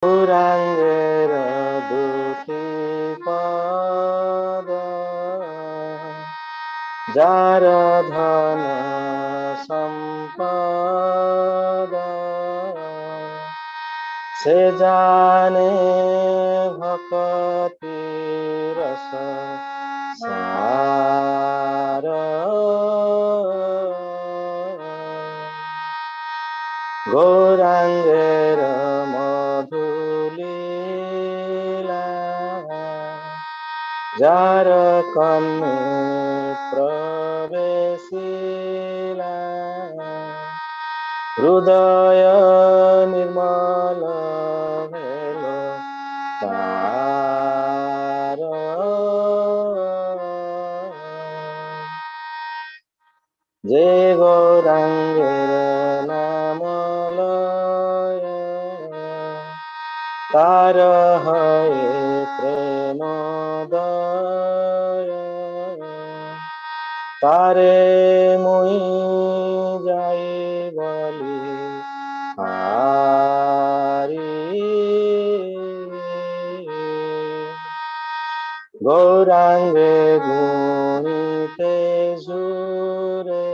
গৌরাঙ্গের দুটি পদ, যার ধন সম্পদ, সে জানে ভকতি রস সার। গৌরাঙ্গের মধুলীলা, যার কর্ণে প্রবেশিলা, হৃদয় নির্মল হেল তার। যে গৌরাঙ্গের নাম লয়, তার হয় প্রেমোদয়, তারে মুই যাই বলি হারি। গৌরাঙ্গে গুণিতে সুরে,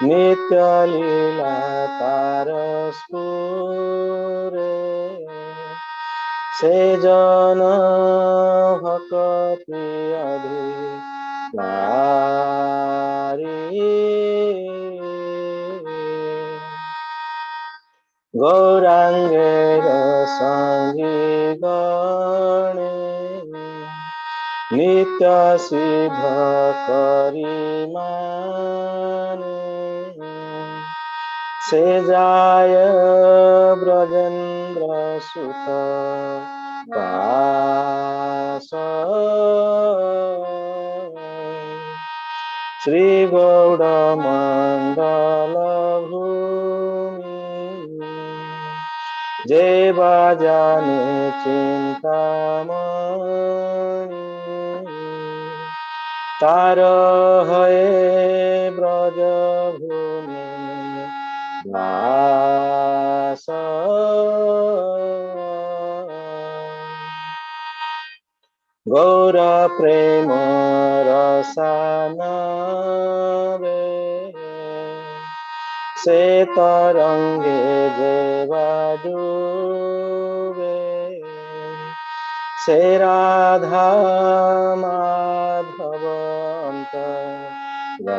নিত্য লীলা তার স্ফুরে, সে জন ভকতি অধিকারী। গৌরাঙ্গের সঙ্গী গণে, নিত্য সিদ্ধ করি মানে, সে যায় ব্রজেন্দ্র সুত পাশ। শ্রী গৌড় মণ্ডল ভূমি, যে বাজানে চিন্তামণি, তার হয়ে ব্রজ ভূমি বাস। গৌর প্রেম রসানবে, সে তরঙ্গে দেবা ডুবে, সে রাধা মাধব অন্তরঙ্গ।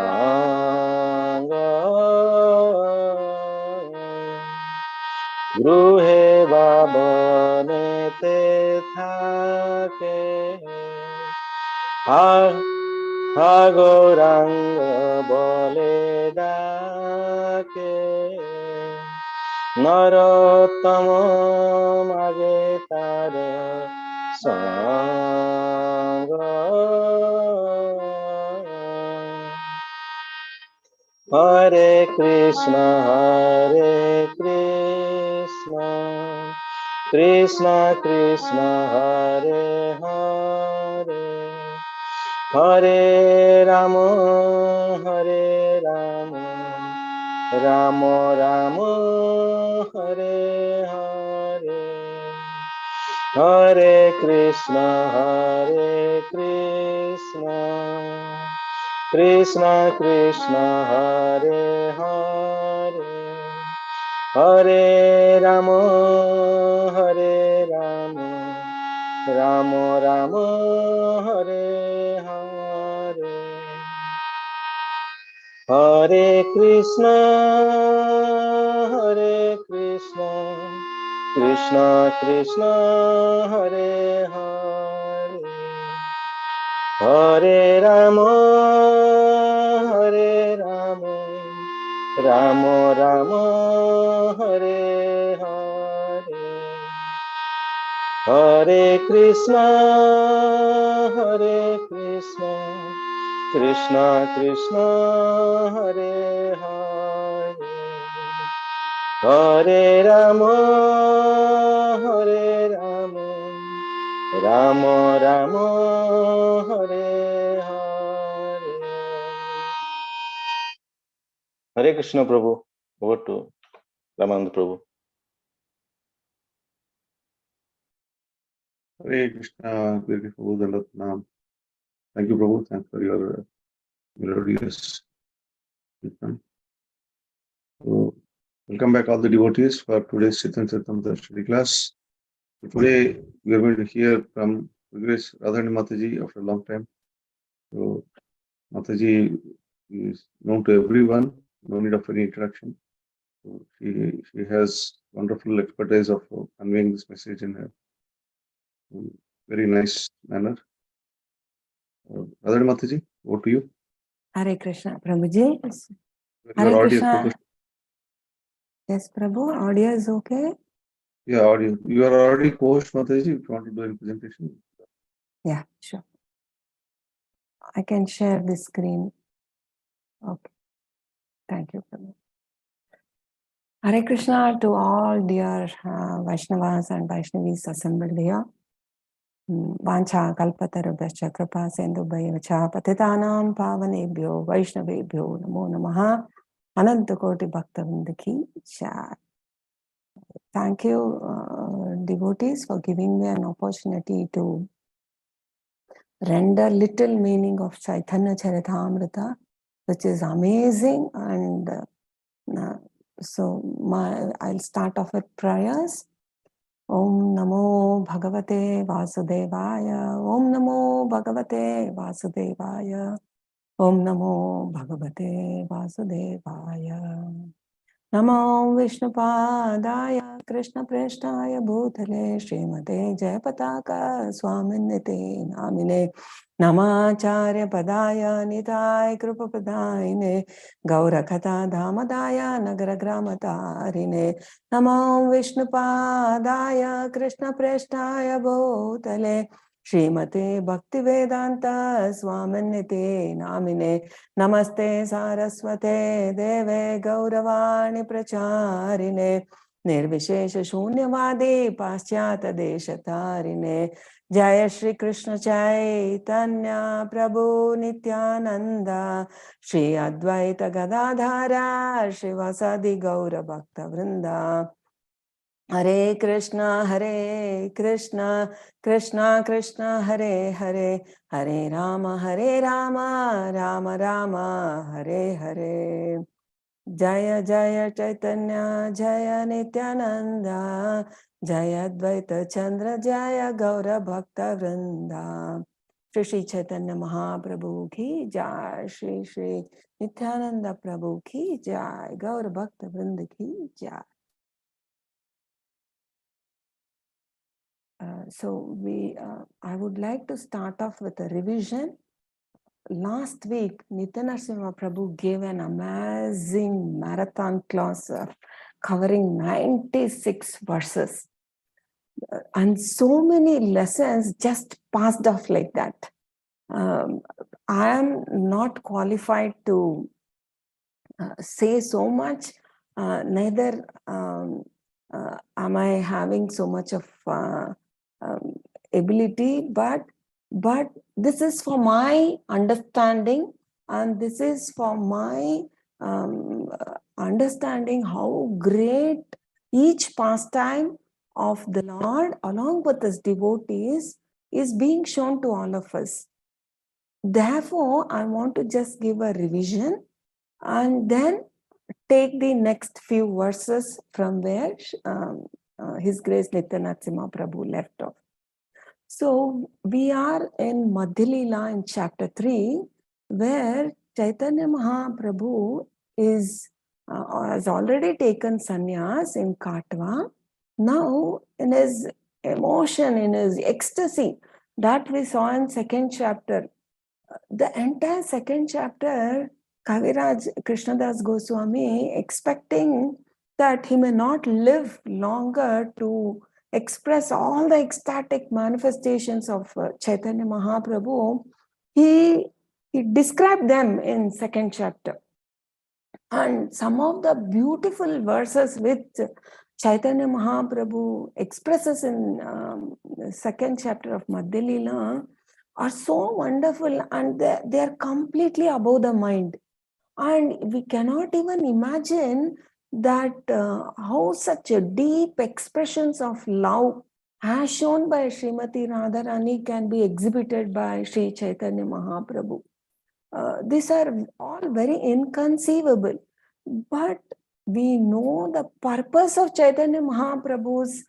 গৃহে বা বনেতে থাকে, হা হা গৌরাঙ্গ বলে ডাকে, নরোত্তম মাগে তার সঙ্গ। হরে কৃষ্ণ কৃষ্ণ কৃষ্ণ হরে হরে, হরে রাম রাম রাম হরে হরে, হরে কৃষ্ণ কৃষ্ণ কৃষ্ণ হরে হরে, হরে রাম রাম রাম হরে হরে, হরে কৃষ্ণ কৃষ্ণ কৃষ্ণ হরে হরে, হরে রাম রাম রাম হরে হরে, হরে কৃষ্ণ কৃষ্ণ কৃষ্ণ হরে হরে, হরে রাম রাম রাম হরে হরে। হরে কৃষ্ণ প্রভু। ওভার টু রামানন্দ প্রভু। Hare Krishna, beautiful Dandatnam. Thank you, Prabhu. Thanks for your melodious Kirtan. So, welcome back, all the devotees, for today's Chitan Charitamrita study class. So today, we are going to hear from Grace Radhaharini Mataji after a long time. So, Mataji is known to everyone, no need of any introduction. So she has wonderful expertise of conveying this message in a very nice manner. Radhaharini Mataji, over to you. Hare Krishna, Prabhuji. Your Hare audio, Krishna. Yes, Prabhu, audio is okay? Yeah, audio. You are already co-host, Mataji, if you want to do a presentation. Yeah, sure. I can share the screen. Okay. Thank you, Prabhu. Hare Krishna to all dear Vaishnavas and Vaishnavis assembled here. Vancha kalpatarubhascha kripa sindhubhayavacha patitanam pavanebhyo Vaishnavebhyo namo namaha Anantakoti Bhaktavinda ki jai. Thank you, devotees, for giving me an opportunity to render little meaning of Chaitanya Charitamrita, which is amazing. And I'll start off with prayers. Om Namo Bhagavate Vasudevaya. Om Namo Bhagavate Vasudevaya. Om Namo Bhagavate Vasudevaya. Namo Vishnupadaya Krishna Preshtaya Bhutale Srimate Jayapataka Swaminite Namine Namacharya Padaya Nitai Krupapadayine Gaurakata Dhamadaya Nagaragramatarine Namo Vishnupadaya Krishna Preshtaya Bhutale Srimate Bhaktivedanta Swaminite Namine Namaste Saraswate Deve Gauravani Pracharine Nirvishesha Shunyavadi Paschyata Deshatarine Jaya Shri Krishna Chaitanya Prabhu Nityananda Shri Advaita Gadadhara Shri Vasadi Gaura Bhakta Vrinda Hare Krishna, Krishna Krishna, Hare Hare, Hare Rama, Rama Rama, Hare Hare. Jaya Jaya Chaitanya, Jaya Nityananda, Jaya Advaita Chandra, Jaya Gaura Bhakta Vrinda. Shri Chaitanya Mahaprabhu ki Jai, Shri Nityananda Prabhu ki Jai, Gaura Bhakta Vrinda ki Jai. I would like to start off with a revision. Last week, Nityanarsimha Prabhu gave an amazing marathon class covering 96 verses. And so many lessons just passed off like that. I am not qualified to say so much, neither am I having so much of ability, but this is for my understanding, and this is for my understanding how great each pastime of the Lord along with his devotees is being shown to all of us. Therefore, I want to just give a revision and then take the next few verses from where His Grace Nityanarsimha Prabhu left off. So we are in Madhya Lila in chapter 3, where Chaitanya Mahaprabhu has already taken sannyas in Katwa. Now, in his emotion, in his ecstasy, that we saw in second chapter, the entire second chapter, Kaviraj Krishnadas Goswami expecting that he may not live longer to express all the ecstatic manifestations of Chaitanya Mahaprabhu, he described them in second chapter. And some of the beautiful verses which Chaitanya Mahaprabhu expresses in second chapter of Madhya Lila are so wonderful, and they are completely above the mind. And we cannot even imagine that how such a deep expressions of love as shown by Srimati Radharani can be exhibited by Sri Chaitanya Mahaprabhu. These are all very inconceivable, but we know the purpose of Chaitanya Mahaprabhu's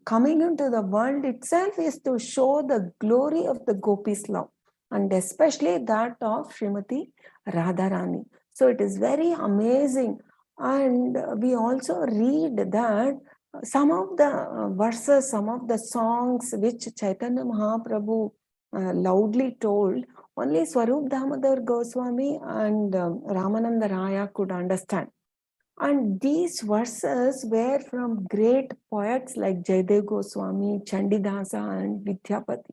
coming into the world itself is to show the glory of the gopis' love, and especially that of Srimati Radharani. So it is very amazing. And we also read that some of the verses, some of the songs which Chaitanya Mahaprabhu loudly told, only Swarup Damodar Goswami and Ramananda Raya could understand. And these verses were from great poets like Jaydev Goswami, Chandidasa, and Vidyapati.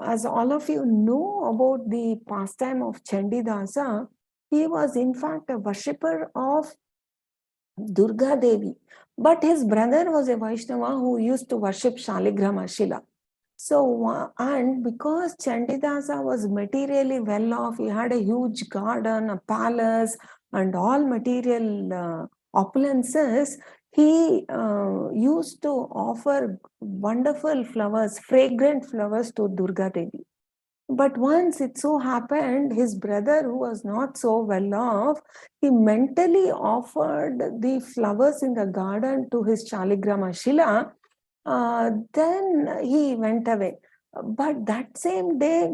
As all of you know about the pastime of Chandidasa, he was in fact a worshipper of Durga Devi, but his brother was a Vaishnava who used to worship Shaligrama Shila. So, and because Chandidasa was materially well off, he had a huge garden, a palace, and all material opulences, he used to offer wonderful flowers, fragrant flowers to Durga Devi. But once it so happened, his brother, who was not so well off, he mentally offered the flowers in the garden to his Shaligrama Shila. Then he went away. But that same day,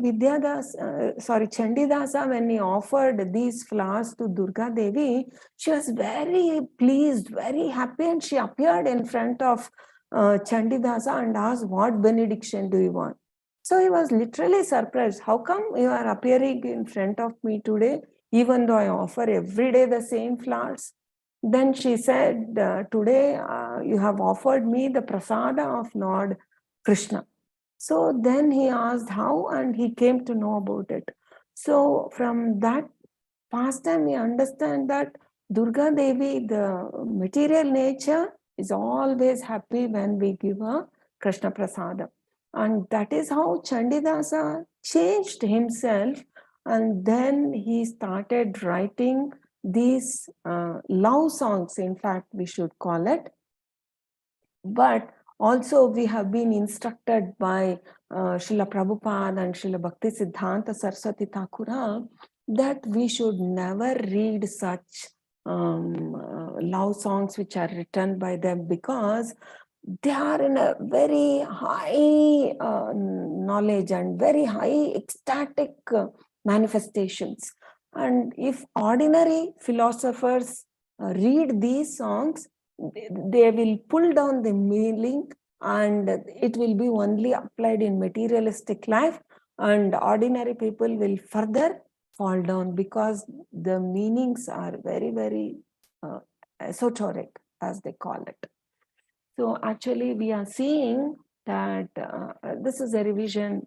Chandidasa, when he offered these flowers to Durga Devi, she was very pleased, very happy, and she appeared in front of Chandidasa and asked, "What benediction do you want?" So he was literally surprised. "How come you are appearing in front of me today, even though I offer every day the same flowers?" Then she said, "Today you have offered me the prasada of Lord Krishna." So then he asked how, and he came to know about it. So from that pastime, we understand that Durga Devi, the material nature, is always happy when we give a Krishna prasada. And that is how Chandidasa changed himself, and then he started writing these love songs, in fact, we should call it. But also we have been instructed by Srila Prabhupada and Srila Bhakti Siddhanta Saraswati Thakura that we should never read such love songs which are written by them, because they are in a very high knowledge and very high ecstatic manifestations. And if ordinary philosophers read these songs, they will pull down the meaning, and it will be only applied in materialistic life, and ordinary people will further fall down because the meanings are very, very esoteric, as they call it. So actually we are seeing that this is a revision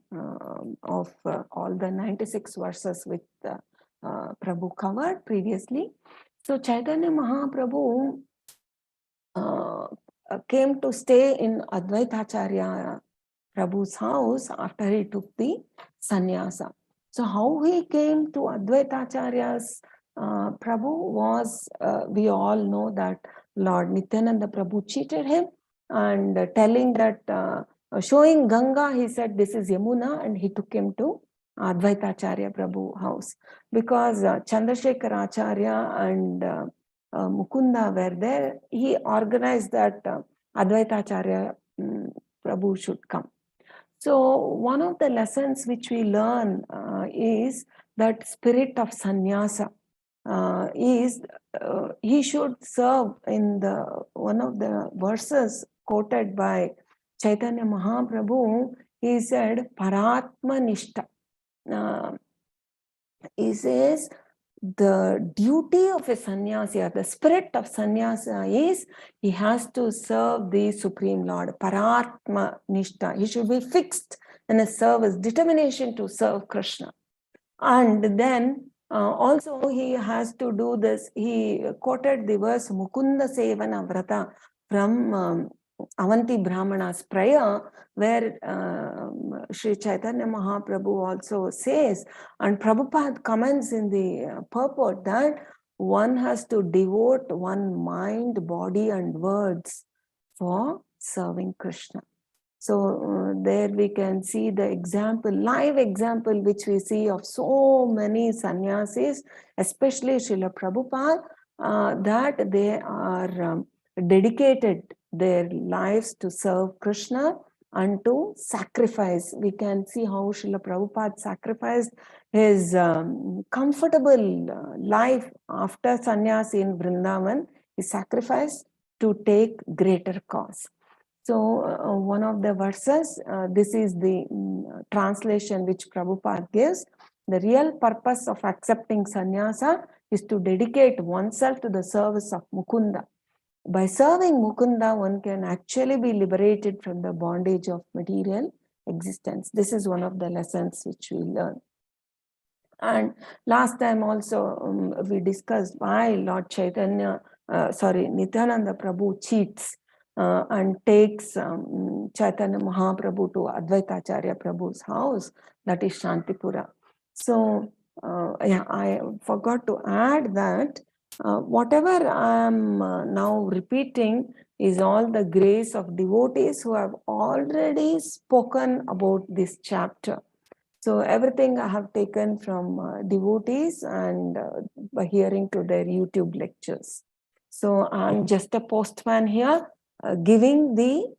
of all the 96 verses which Prabhu covered previously. So Chaitanya Mahaprabhu came to stay in Advaitacharya Prabhu's house after he took the sannyasa. So how he came to Advaitacharya's Prabhu was, we all know that Lord Nityananda Prabhu cheated him, and telling that, showing Ganga, he said, "This is Yamuna," and he took him to Advaitacharya Prabhu house, because Chandrasekhar Acharya and Mukunda were there. He organized that Advaitacharya Prabhu should come. So one of the lessons which we learn is that spirit of sannyasa is he should serve in the one of the verses quoted by Chaitanya Mahaprabhu. He said Paratma Nishta. He says the duty of a sannyasi, or the spirit of sannyasa, is he has to serve the Supreme Lord, Paratma Nishta. He should be fixed in a service, determination to serve Krishna. And then also he has to do this. He quoted the verse Mukunda Sevana Vrata from Avanti Brahmana's prayer, where Sri Chaitanya Mahaprabhu also says, and Prabhupada comments in the purport that one has to devote one mind, body, and words for serving Krishna. So there we can see the example, live example, which we see of so many sannyasis, especially Srila Prabhupada, that they are dedicated their lives to serve Krishna and to sacrifice. We can see how Srila Prabhupada sacrificed his comfortable life after sannyas in Vrindavan. He sacrificed to take greater cause. So one of the verses, this is the translation which Prabhupada gives. The real purpose of accepting sannyasa is to dedicate oneself to the service of Mukunda. By serving Mukunda, one can actually be liberated from the bondage of material existence. This is one of the lessons which we learn. And last time also we discussed why Lord Chaitanya, Nityananda Prabhu cheats and takes Chaitanya Mahaprabhu to Advaitacharya Prabhu's house, that is Shantipura. So I forgot to add that whatever I am now repeating is all the grace of devotees who have already spoken about this chapter. So everything I have taken from devotees and by hearing to their YouTube lectures. So I'm just a postman here, giving the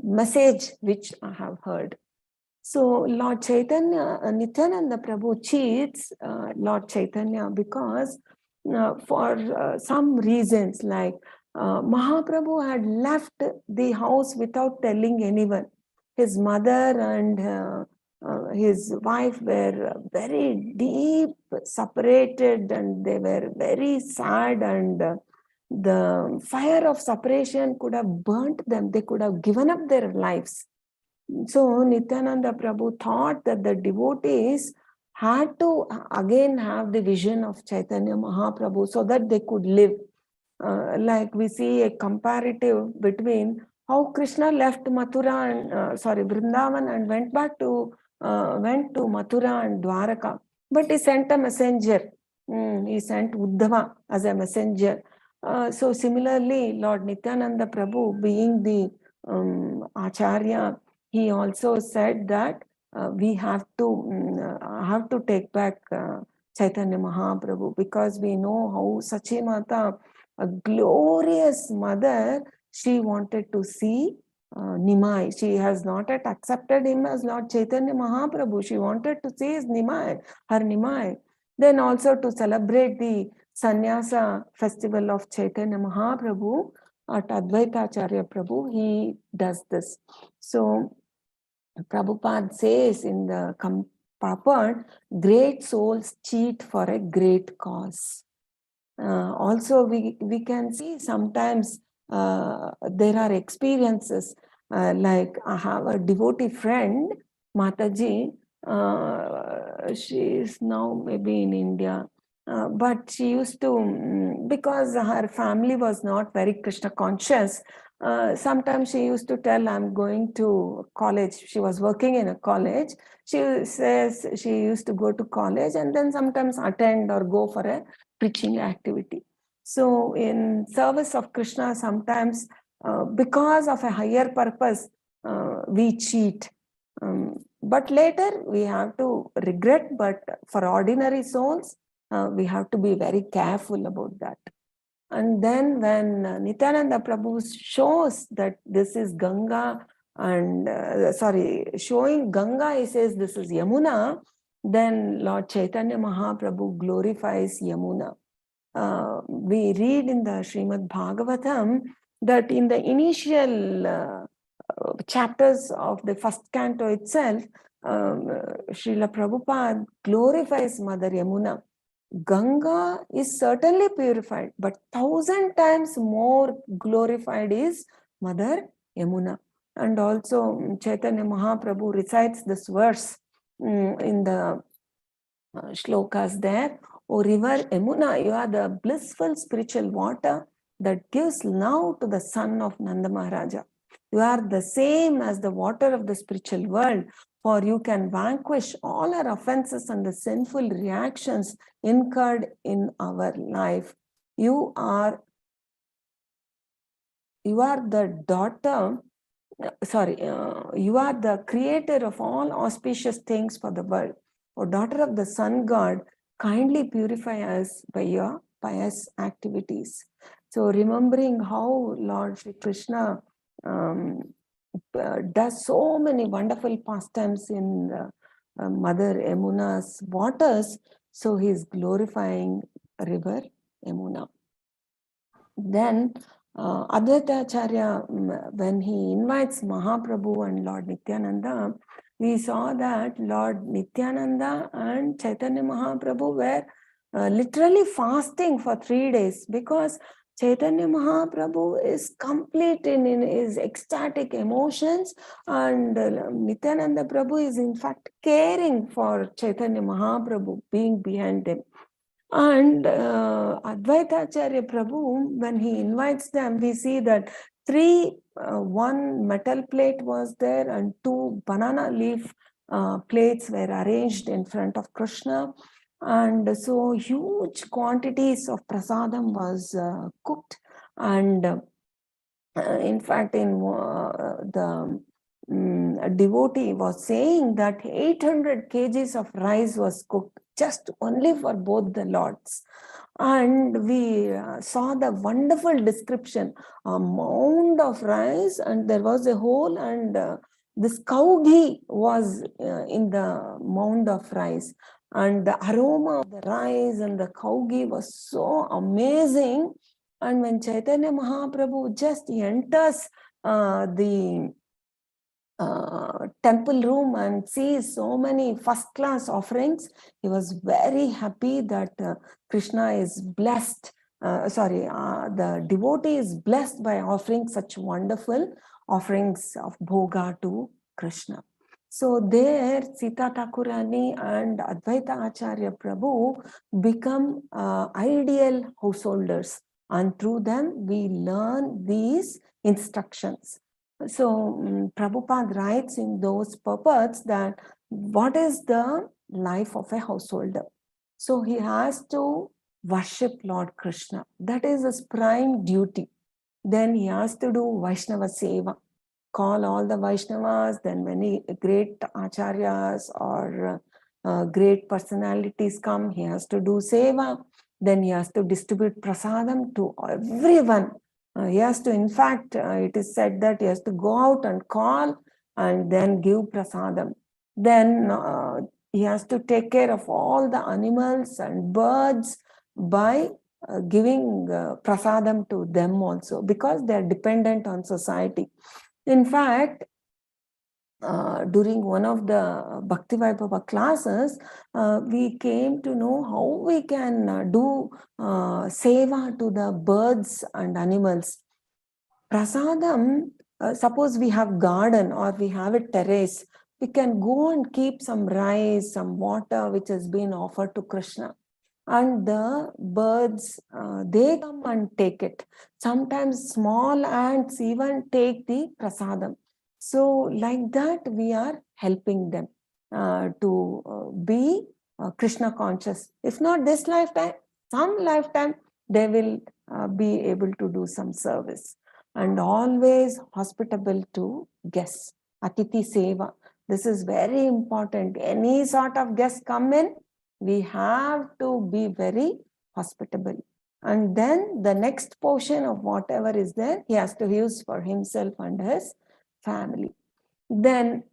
message which I have heard. So Lord Chaitanya, Nityananda Prabhu cheats Lord Chaitanya because for some reasons, like Mahaprabhu had left the house without telling anyone. His mother and his wife were very deep separated, and they were very sad, and the fire of separation could have burnt them. They could have given up their lives. So Nityananda Prabhu thought that the devotees had to again have the vision of Chaitanya Mahaprabhu so that they could live. Like we see a comparative between how Krishna left Mathura and Vrindavan and went to Mathura and Dwaraka, but he sent a messenger. He sent Uddhava as a messenger. So similarly, Lord Nityananda Prabhu, being the Acharya, he also said that we have to take back Chaitanya Mahaprabhu, because we know how Sachimata, a glorious mother, she wanted to see Nimai. She has not yet accepted him as Lord Chaitanya Mahaprabhu. She wanted to see his Nimai, her Nimai. Then also to celebrate the Sannyasa festival of Chaitanya Mahaprabhu at Advaitacharya Prabhu, he does this. So Prabhupada says in the purport, great souls cheat for a great cause. Also, we can see sometimes there are experiences like I have a devotee friend, Mataji. She is now maybe in India, but she used to, because her family was not very Krishna conscious, sometimes she used to tell, I'm going to college. She was working in a college. She says she used to go to college and then sometimes attend or go for a preaching activity. So in service of Krishna, sometimes because of a higher purpose, we cheat. But later we have to regret, but for ordinary souls, we have to be very careful about that. And then when Nityananda Prabhu shows that this is Ganga and, showing Ganga, he says this is Yamuna, then Lord Chaitanya Mahaprabhu glorifies Yamuna. We read in the Srimad Bhagavatam that in the initial chapters of the first canto itself, Srila Prabhupada glorifies Mother Yamuna. Ganga is certainly purified, but 1,000 times more glorified is Mother Yamuna. And also Chaitanya Mahaprabhu recites this verse in the shlokas there. O river Yamuna, you are the blissful spiritual water that gives now to the son of Nanda Maharaja. You are the same as the water of the spiritual world, for you can vanquish all our offenses and the sinful reactions incurred in our life. You are the daughter you are the creator of all auspicious things for the world. O daughter of the sun god, kindly purify us by your pious activities. So remembering how Lord Shri Krishna does so many wonderful pastimes in Mother Yamuna's waters, so he is glorifying river Yamuna. Then Advaita Acharya, when he invites Mahaprabhu and Lord Nityananda, we saw that Lord Nityananda and Chaitanya Mahaprabhu were literally fasting for 3 days, because Chaitanya Mahaprabhu is complete in his ecstatic emotions, and Nityananda Prabhu is in fact caring for Chaitanya Mahaprabhu, being behind him. And Advaita Acharya Prabhu, when he invites them, we see that one metal plate was there and 2 banana leaf plates were arranged in front of Krishna. And so huge quantities of prasadam was cooked. And in fact, the devotee was saying that 800 kgs of rice was cooked just only for both the lords. And we saw the wonderful description, a mound of rice, and there was a hole, and this cow ghee was in the mound of rice. And the aroma of the rice and the cow ghee was so amazing. And when Chaitanya Mahaprabhu just enters the temple room and sees so many first-class offerings, he was very happy that Krishna is blessed. The devotee is blessed by offering such wonderful offerings of bhoga to Krishna. So there, Sita Thakurani and Advaita Acharya Prabhu become ideal householders, and through them we learn these instructions. So Prabhupada writes in those purports that what is the life of a householder? So he has to worship Lord Krishna. That is his prime duty. Then he has to do Vaishnava Seva, call all the Vaishnavas. Then many great acharyas or great personalities come, he has to do Seva. Then he has to distribute prasadam to everyone. He has to, in fact, it is said that he has to go out and call and then give prasadam. Then he has to take care of all the animals and birds by giving prasadam to them also, because they are dependent on society. In fact, during one of the Bhakti Vaibhava classes, we came to know how we can do seva to the birds and animals. Prasadam, suppose we have garden or we have a terrace, we can go and keep some rice, some water which has been offered to Krishna. And the birds, they come and take it. Sometimes small ants even take the prasadam. So like that, we are helping them to be Krishna conscious. If not this lifetime, some lifetime, they will be able to do some service. And always hospitable to guests. Atiti Seva. This is very important. Any sort of guests come in, we have to be very hospitable. And then the next portion of whatever is there, he has to use for himself and his family. Then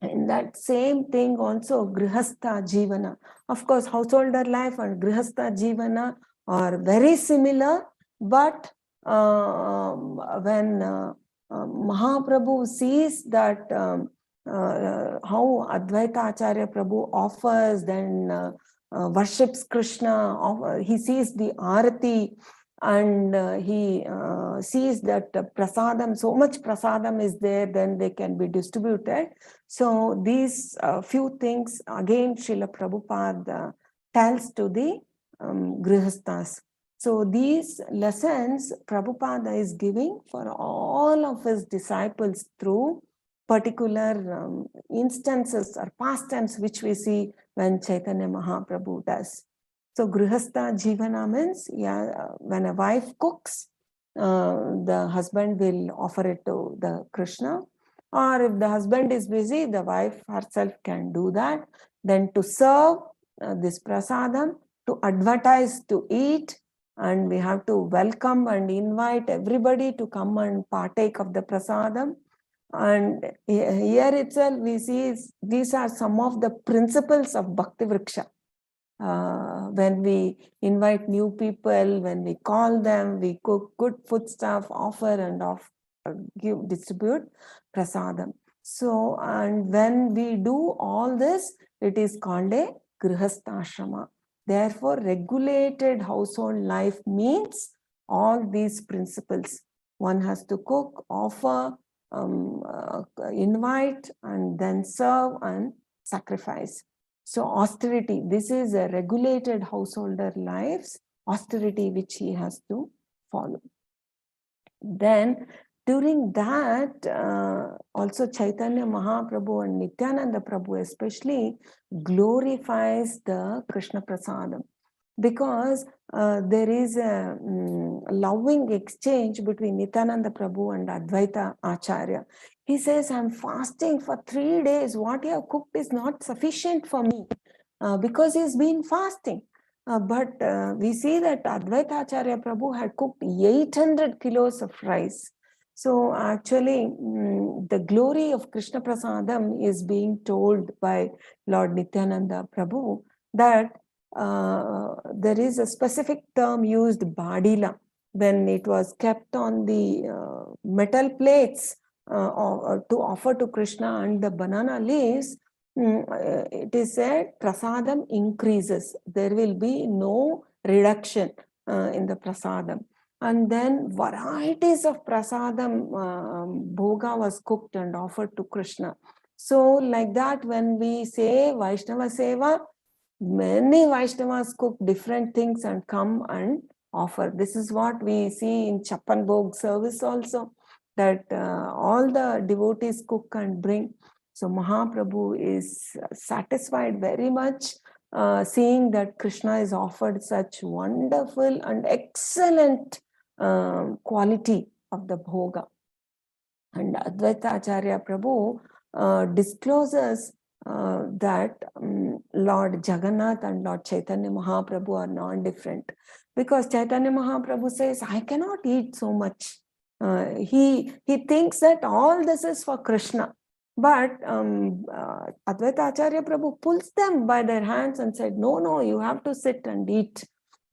in that same thing also, Grihastha Jivana. Of course, householder life and Grihastha Jivana are very similar, but when Mahaprabhu sees that how Advaita Acharya Prabhu offers, then worships Krishna, he sees the Arati, and he sees that prasadam, so much prasadam is there, then they can be distributed. So these few things, again, Srila Prabhupada tells to the Grihasthas. So these lessons Prabhupada is giving for all of his disciples through particular instances or pastimes which we see when Chaitanya Mahaprabhu does. So Grihastha Jivana means, when a wife cooks, the husband will offer it to the Krishna. Or if the husband is busy, the wife herself can do that. Then to serve this prasadam, to advertise, to eat, and we have to welcome and invite everybody to come and partake of the prasadam. And here itself we see these are some of the principles of Bhakti Vriksha. When we invite new people, when we call them, we cook good foodstuff, offer and distribute prasadam. So, and when we do all this, it is called a grihastha. Therefore, regulated household life means all these principles. One has to cook, offer, invite, and then serve and sacrifice. So austerity, this is a regulated householder life's austerity which he has to follow. Then during that, also Chaitanya Mahaprabhu and Nityananda Prabhu especially glorifies the Krishna Prasadam, because there is a loving exchange between Nityananda Prabhu and Advaita Acharya. He says, I'm fasting for 3 days. What you have cooked is not sufficient for me, because he's been fasting. But we see that Advaita Acharya Prabhu had cooked 800 kilos of rice. So actually, the glory of Krishna Prasadam is being told by Lord Nityananda Prabhu, that there is a specific term used, badila, when it was kept on the metal plates to offer to Krishna and the banana leaves. It is said prasadam increases. There will be no reduction in the prasadam. And then varieties of prasadam bhoga was cooked and offered to Krishna. So like that, when we say Vaishnava Seva, many Vaishnavas cook different things and come and offer. This is what we see in Chappan Bhog service also, that all the devotees cook and bring. So Mahaprabhu is satisfied very much seeing that Krishna is offered such wonderful and excellent quality of the bhoga. And Advaita Acharya Prabhu discloses that Lord Jagannath and Lord Chaitanya Mahaprabhu are non-different, because Chaitanya Mahaprabhu says, I cannot eat so much. He thinks that all this is for Krishna. But Advaita Acharya Prabhu pulls them by their hands and said, no, you have to sit and eat.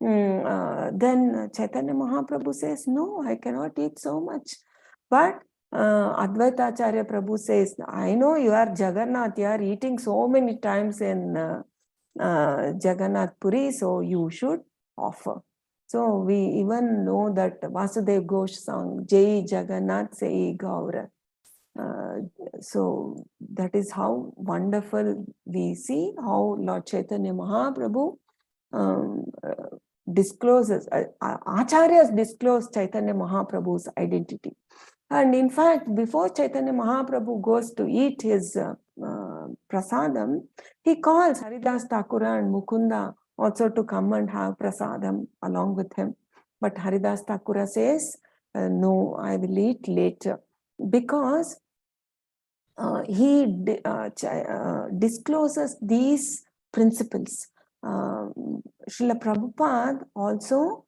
Then Chaitanya Mahaprabhu says, no, I cannot eat so much. But Advaita Acharya Prabhu says, I know you are Jagannath, you are eating so many times in Jagannath Puri, so you should offer. So we even know that Vasudev Ghosh song, Jai Jagannath Sei Gaura. So that is how wonderful we see how Lord Chaitanya Mahaprabhu discloses, Acharyas disclose Chaitanya Mahaprabhu's identity. And in fact, before Chaitanya Mahaprabhu goes to eat his prasadam, he calls Haridas Thakura and Mukunda also to come and have prasadam along with him. But Haridas Thakura says, no, I will eat later, because he discloses these principles. Srila Prabhupada also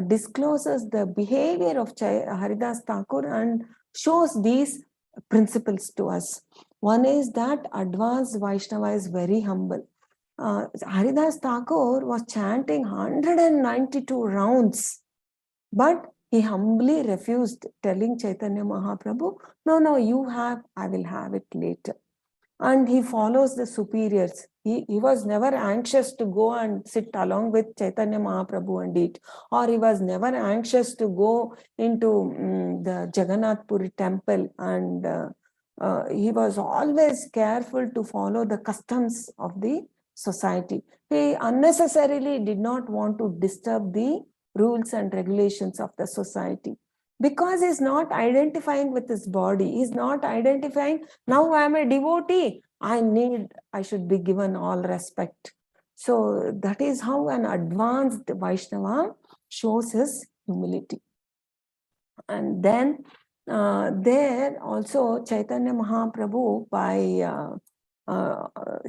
discloses the behavior of Haridas Thakur and shows these principles to us. One is that advanced Vaishnava is very humble. Haridas Thakur was chanting 192 rounds, but he humbly refused, telling Chaitanya Mahaprabhu, no, you have, I will have it later. And he follows the superiors. He was never anxious to go and sit along with Chaitanya Mahaprabhu and eat, or he was never anxious to go into the Jagannath Puri temple, and he was always careful to follow the customs of the society. He unnecessarily did not want to disturb the rules and regulations of the society, because he's not identifying with his body. He's not identifying, now I am a devotee, I should be given all respect. So that is how an advanced Vaishnava shows his humility. And then there also Chaitanya Mahaprabhu, by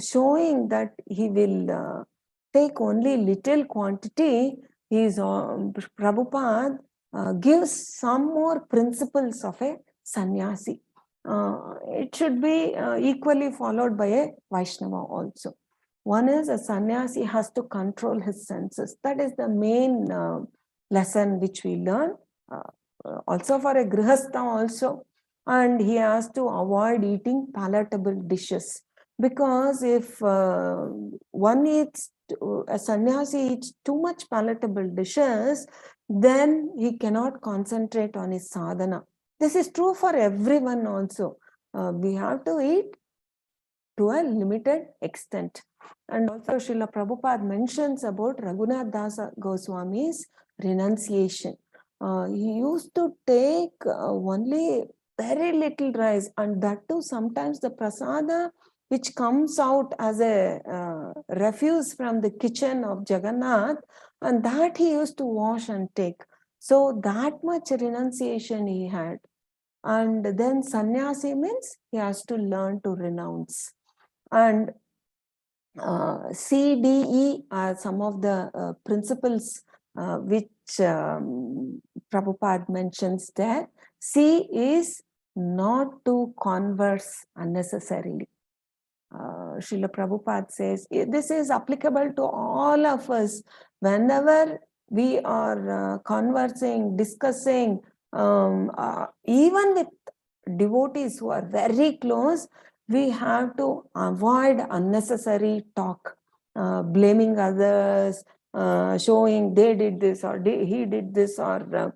showing that he will take only little quantity, Prabhupada gives some more principles of a sannyasi. It should be equally followed by a Vaishnava also. One is a sannyasi has to control his senses. That is the main lesson which we learn. Also for a grihastha also, and he has to avoid eating palatable dishes, because if one eats, a sannyasi eats too much palatable dishes, then he cannot concentrate on his sadhana. This is true for everyone also. We have to eat to a limited extent. And also Srila Prabhupada mentions about Raghunath Dasa Goswami's renunciation. He used to take only very little rice, and that too sometimes the prasada which comes out as a refuse from the kitchen of Jagannath, and that he used to wash and take. So that much renunciation he had. And then sannyasi means he has to learn to renounce. And C, D, E are some of the principles which Prabhupada mentions there. C is not to converse unnecessarily. Srila Prabhupada says this is applicable to all of us. Whenever we are conversing, discussing, even with devotees who are very close, we have to avoid unnecessary talk, blaming others, showing they did this or he did this, or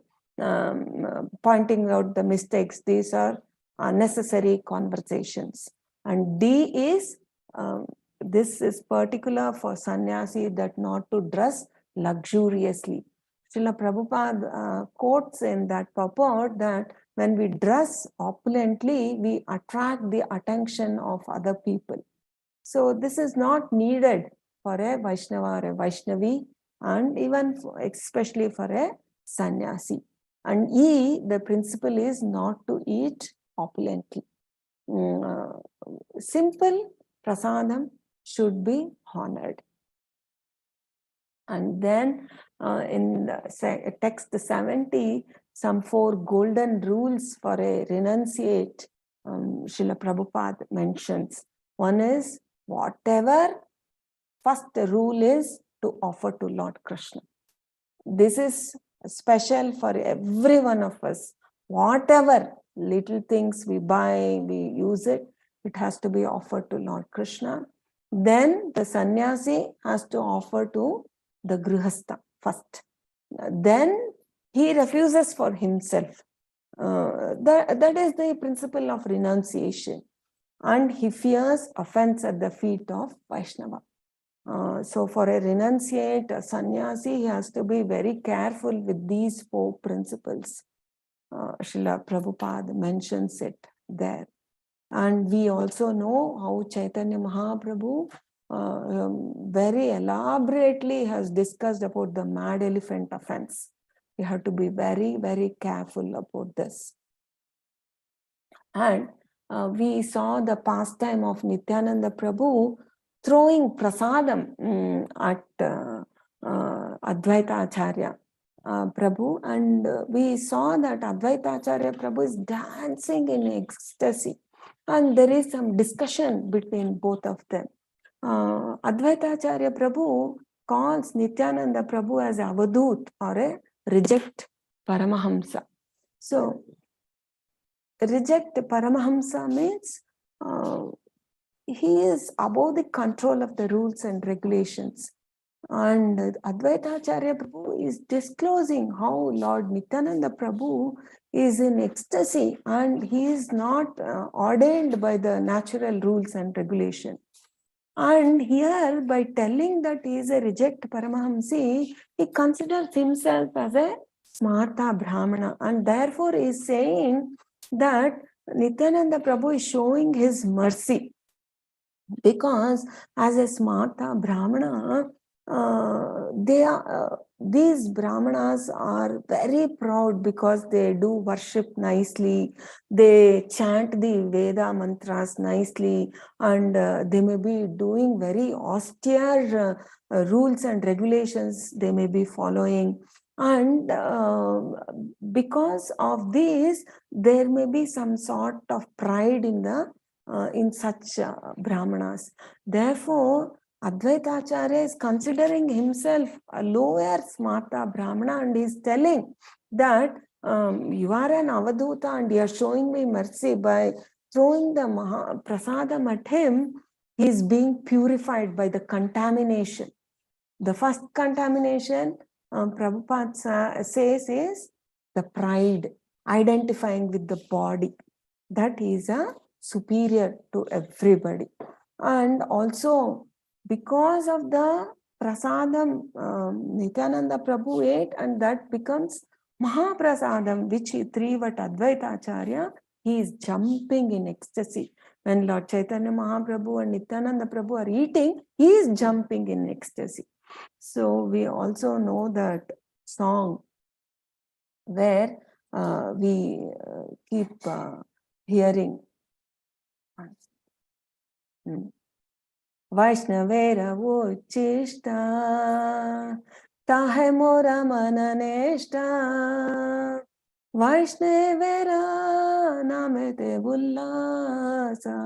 pointing out the mistakes. These are unnecessary conversations. And D is, this is particular for sannyasi, that not to dress luxuriously. Srila Prabhupada quotes in that purport that when we dress opulently, we attract the attention of other people. So this is not needed for a Vaishnava or a Vaishnavi, and even especially for a sannyasi. And E, the principle is not to eat opulently. Simple prasadam should be honored. And then in the text 70, some 4 golden rules for a renunciate, Srila Prabhupada mentions. One is, whatever, first the rule is to offer to Lord Krishna. This is special for every one of us. Whatever little things we buy, we use it, it has to be offered to Lord Krishna. Then the sannyasi has to offer to the grihastha first. Then he refuses for himself. That is the principle of renunciation. And he fears offense at the feet of Vaishnava. So for a renunciate, a sannyasi, he has to be very careful with these 4 principles. Srila Prabhupada mentions it there. And we also know how Chaitanya Mahaprabhu very elaborately has discussed about the mad elephant offense. We have to be very, very careful about this. And we saw the pastime of Nityananda Prabhu throwing prasadam at Advaita Acharya Prabhu, and we saw that Advaita Acharya Prabhu is dancing in ecstasy, and there is some discussion between both of them. Advaita Acharya Prabhu calls Nityananda Prabhu as Avadut, or a reject Paramahamsa. So reject Paramahamsa means he is above the control of the rules and regulations. And Advaita Acharya Prabhu is disclosing how Lord Nityananda Prabhu is in ecstasy, and he is not ordained by the natural rules and regulation. And here, by telling that he is a reject Paramahamsi, he considers himself as a Smarta Brahmana, and therefore is saying that Nityananda Prabhu is showing his mercy, because as a Smarta Brahmana, these Brahmanas are very proud because they do worship nicely, they chant the Veda mantras nicely, and they may be doing very austere rules and regulations they may be following. And because of this, there may be some sort of pride in such Brahmanas. Therefore, Advaita Acharya is considering himself a lower smarta Brahmana, and is telling that you are an Avadhuta and you are showing me mercy by throwing the Prasadam at him. He is being purified by the contamination. The first contamination Prabhupada says is the pride, identifying with the body, that he is a superior to everybody. And also, because of the prasadam Nityananda Prabhu ate, and that becomes Mahaprasadam, which he threw at Advaita Acharya, he is jumping in ecstasy. When Lord Chaitanya Mahaprabhu and Nityananda Prabhu are eating, he is jumping in ecstasy. So we also know that song where we keep hearing. Vaishnavera Uchishta Tahe Mora Mananeshta Vaishnavera Namete Ullasa.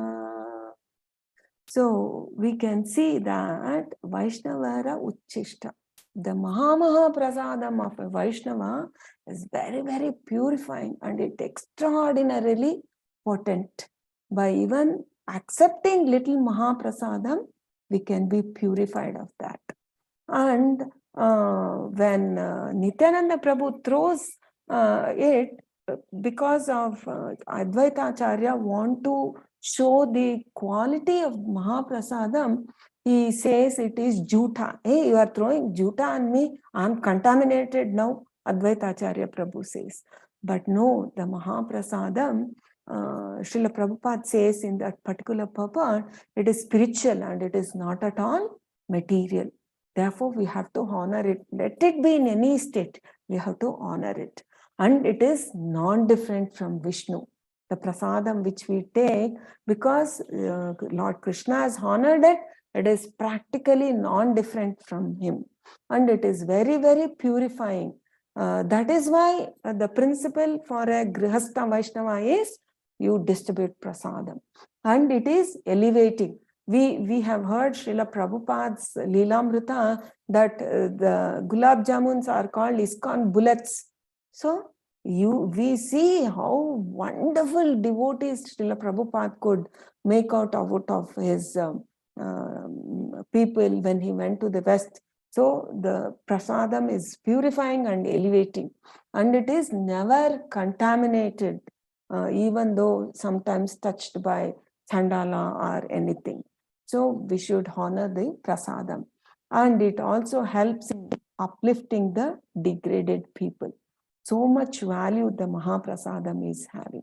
So we can see that Vaishnavara Uchishta, the Maha Prasadam of a Vaishnava, is very, very purifying, and it extraordinarily potent. By even accepting little Mahaprasadam, we can be purified of that. And when Nityananda Prabhu throws it, because of Advaita Acharya want to show the quality of Mahaprasadam, he says it is Juta. Hey, you are throwing Juta on me, I am contaminated now, Advaita Acharya Prabhu says. But no, the Mahaprasadam, Srila Prabhupada says in that particular purport, it is spiritual and it is not at all material. Therefore, we have to honor it. Let it be in any state, we have to honor it. And it is non-different from Vishnu. The prasadam which we take, because Lord Krishna has honored it, it is practically non-different from him. And it is very, very purifying. That is why the principle for a Grihastha Vaishnava is you distribute prasadam. And it is elevating. We have heard Srila Prabhupada's Leelamrita that the gulab jamuns are called ISKCON bullets. So we see how wonderful devotees Srila Prabhupada could make out of his people when he went to the West. So the prasadam is purifying and elevating, and it is never contaminated, even though sometimes touched by Chandala or anything. So we should honor the prasadam. And it also helps in uplifting the degraded people. So much value the Mahaprasadam is having.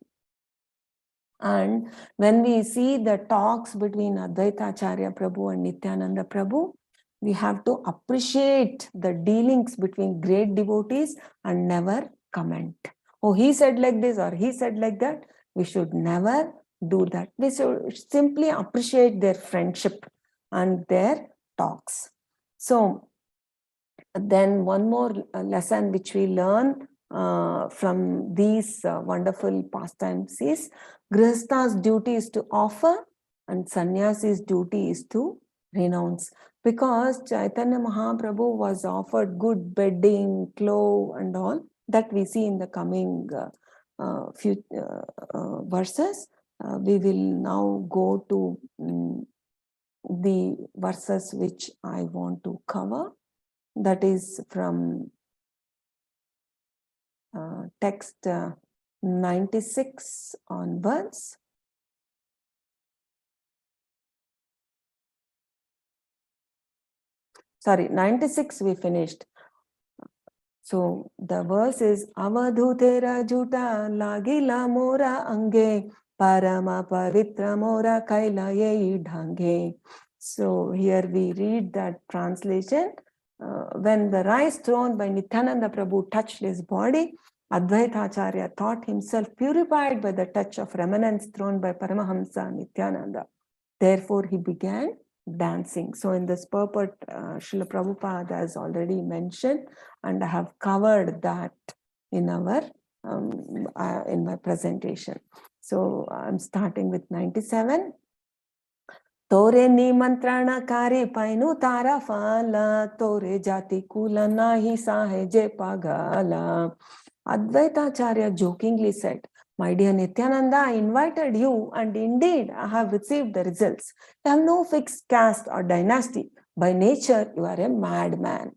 And when we see the talks between Advaita Acharya Prabhu and Nityananda Prabhu, we have to appreciate the dealings between great devotees and never comment. Oh, he said like this or he said like that. We should never do that. We should simply appreciate their friendship and their talks. So then one more lesson which we learn from these wonderful pastimes is Grihastha's duty is to offer and Sannyasi's duty is to renounce. Because Chaitanya Mahaprabhu was offered good bedding, clothes and all that we see in the coming few verses. We will now go to the verses which I want to cover. That is from text 96 onwards. Sorry, 96 we finished. So the verse is Avadhutera Juta Lagila Mora Ange Parama Pavitra Mora Kaila Ye Dhange. So here we read that translation. when the rice thrown by Nityananda Prabhu touched his body, Advaita Acharya thought himself purified by the touch of remnants thrown by Paramahamsa Nityananda. Therefore, he began dancing. So in this purport, Srila Prabhupada has already mentioned, and I have covered that in my presentation. So I'm starting with 97. Tore nimantrana painu tara fala, tore jati kula nahi saheje pagala. Advaita Acharya jokingly said, "My dear Nityananda, I invited you, and indeed I have received the results. You have no fixed caste or dynasty. By nature, you are a madman."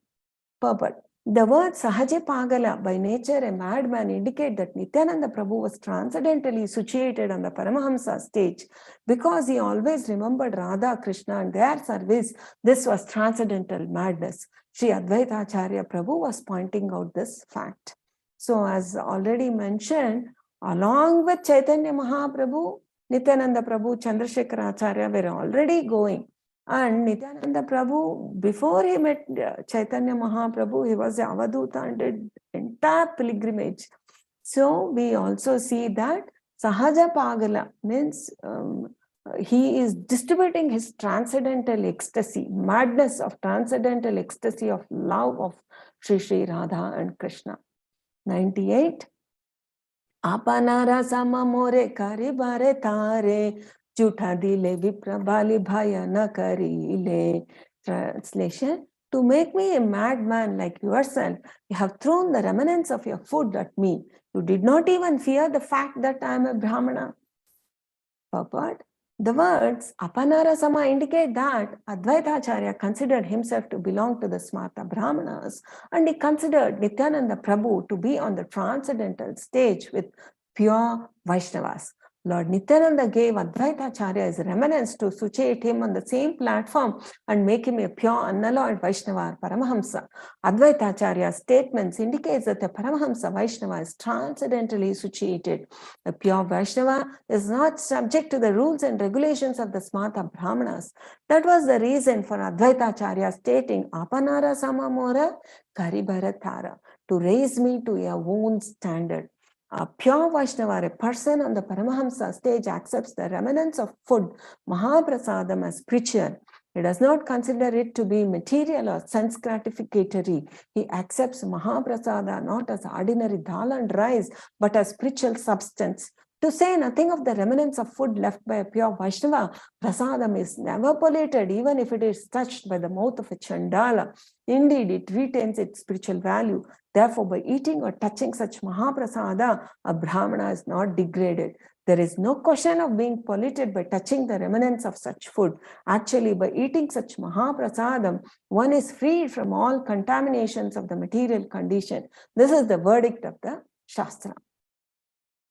Purport. The word Sahaje Pagala, by nature a madman, indicate that Nityananda Prabhu was transcendentally situated on the Paramahamsa stage because he always remembered Radha, Krishna and their service. This was transcendental madness. Sri Advaita Acharya Prabhu was pointing out this fact. So as already mentioned, along with Chaitanya Mahaprabhu, Nityananda Prabhu, Chandrasekhara Acharya were already going. And Nityananda Prabhu, before he met Chaitanya Mahaprabhu, he was a Avaduta and did entire pilgrimage. So we also see that Sahaja Pagala means he is distributing his transcendental ecstasy, madness of transcendental ecstasy of love of Sri Sri Radha and Krishna. 98. Apanara sama more karibare tare, Jhutha dile viprabali bhaya na karile. Translation: to make me a madman like yourself, you have thrown the remnants of your food at me. You did not even fear the fact that I am a Brahmana. Purport. The words Apanara Sama indicate that Advaita Acharya considered himself to belong to the Smarta Brahmanas, and he considered Nityananda Prabhu to be on the transcendental stage with pure Vaishnavas. Lord Nityananda gave Advaita Acharya his remnants to situate him on the same platform and make him a pure unalloyed Vaishnava Paramahamsa. Advaita Acharya's statements indicates that the Paramahamsa Vaishnava is transcendentally situated. A pure Vaishnava is not subject to the rules and regulations of the Smarta Brahmanas. That was the reason for Advaita Acharya stating Apanara Samamora Karibharatara, to raise me to your own standard. A pure Vaishnava, a person on the Paramahamsa stage, accepts the remnants of food, Mahaprasadam, as spiritual. He does not consider it to be material or sense gratificatory. He accepts Mahaprasada not as ordinary dal and rice, but as spiritual substance. To say nothing of the remnants of food left by a pure Vaishnava, prasadam is never polluted, even if it is touched by the mouth of a Chandala. Indeed, it retains its spiritual value. Therefore, by eating or touching such Mahaprasada, a Brahmana is not degraded. There is no question of being polluted by touching the remnants of such food. Actually, by eating such Mahaprasadam, one is freed from all contaminations of the material condition. This is the verdict of the Shastra.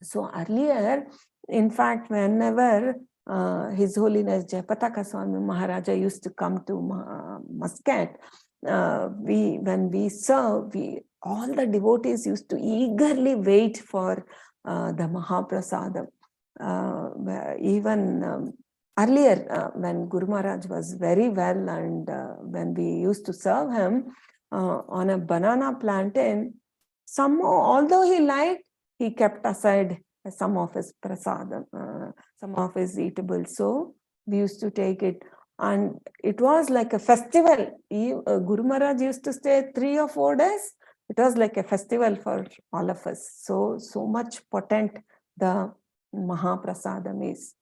So earlier, in fact, whenever His Holiness Jayapataka Swami Maharaja used to come to Muscat, when we serve, all the devotees used to eagerly wait for the Mahaprasadam. Even earlier, when Guru Maharaj was very well, and when we used to serve him on a banana plantain, somehow, although he liked, he kept aside some of his prasadam, some of his eatables. So we used to take it, and it was like a festival. Guru Maharaj used to stay 3 or 4 days. It was like a festival for all of us. So much potent the Mahaprasadam is.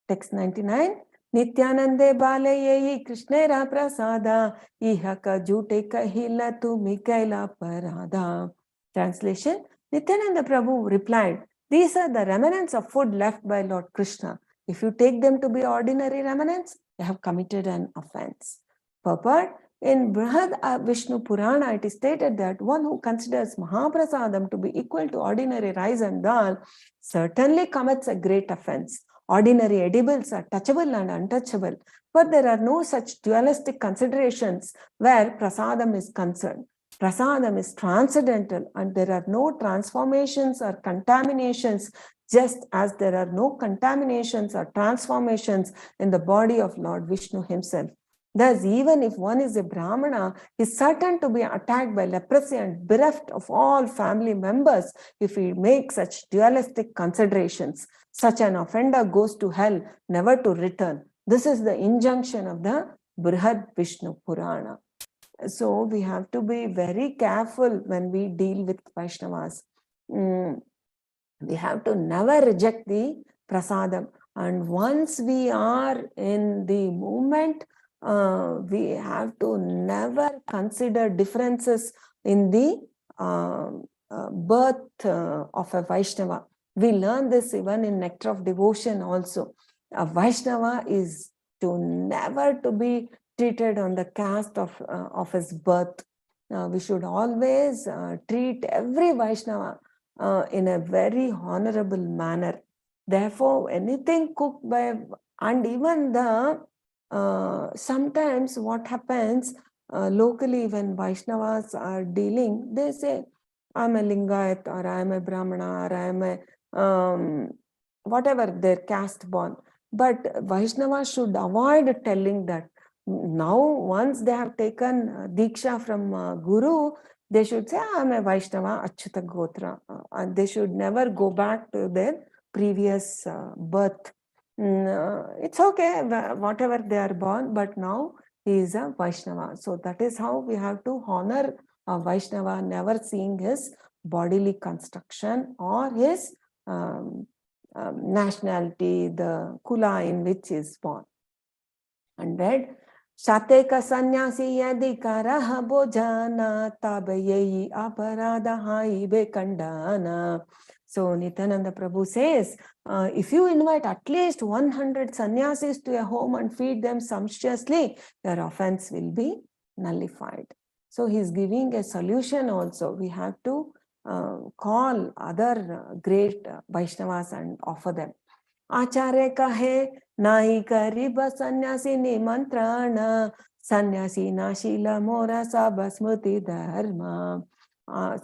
Text 99. Nityanande balayeyi Krishnera prasada ihaka jute kahila tu mikaila parada. Translation. Nityananda Prabhu replied, "These are the remnants of food left by Lord Krishna. If you take them to be ordinary remnants, you have committed an offense." Purport. In Brihad Vishnu Purana, it is stated that one who considers Mahaprasadam to be equal to ordinary rice and dal certainly commits a great offense. Ordinary edibles are touchable and untouchable, but there are no such dualistic considerations where prasadam is concerned. Prasadam is transcendental, and there are no transformations or contaminations, just as there are no contaminations or transformations in the body of Lord Vishnu himself. Thus, even if one is a Brahmana, he is certain to be attacked by leprosy and bereft of all family members if he makes such dualistic considerations. Such an offender goes to hell, never to return. This is the injunction of the Brihad Vishnu Purana. So we have to be very careful when we deal with Vaishnavas. We have to never reject the prasadam. And once we are in the movement, we have to never consider differences in the birth of a Vaishnava. We learn this even in Nectar of Devotion also. A Vaishnava is to never to be treated on the caste of his birth. We should always treat every Vaishnava in a very honorable manner. Therefore, anything cooked by, and even the sometimes what happens locally when Vaishnavas are dealing, they say, I'm a Lingayat, or I'm a Brahmana, or I'm a whatever their caste born. But Vaishnavas should avoid telling that. Now, once they have taken Diksha from Guru, they should say, I'm a Vaishnava, Achyuta Gotra. And they should never go back to their previous birth. It's okay, whatever they are born, but now he is a Vaishnava. So that is how we have to honor a Vaishnava, never seeing his bodily construction or his nationality, the kula in which he is born. 100. Shateka sannyasi yadi karaha bojana tabayeyi aparadahai bekandana. So Nityananda Prabhu says, if you invite at least 100 sannyasis to a home and feed them sumptuously, your offense will be nullified. So he is giving a solution also. We have to call other great Vaishnavas and offer them. आचार्य कहे नाई करीब सन्यासी निमंत्रण सन्यासी नाशील मोरा सब स्मृति धर्म.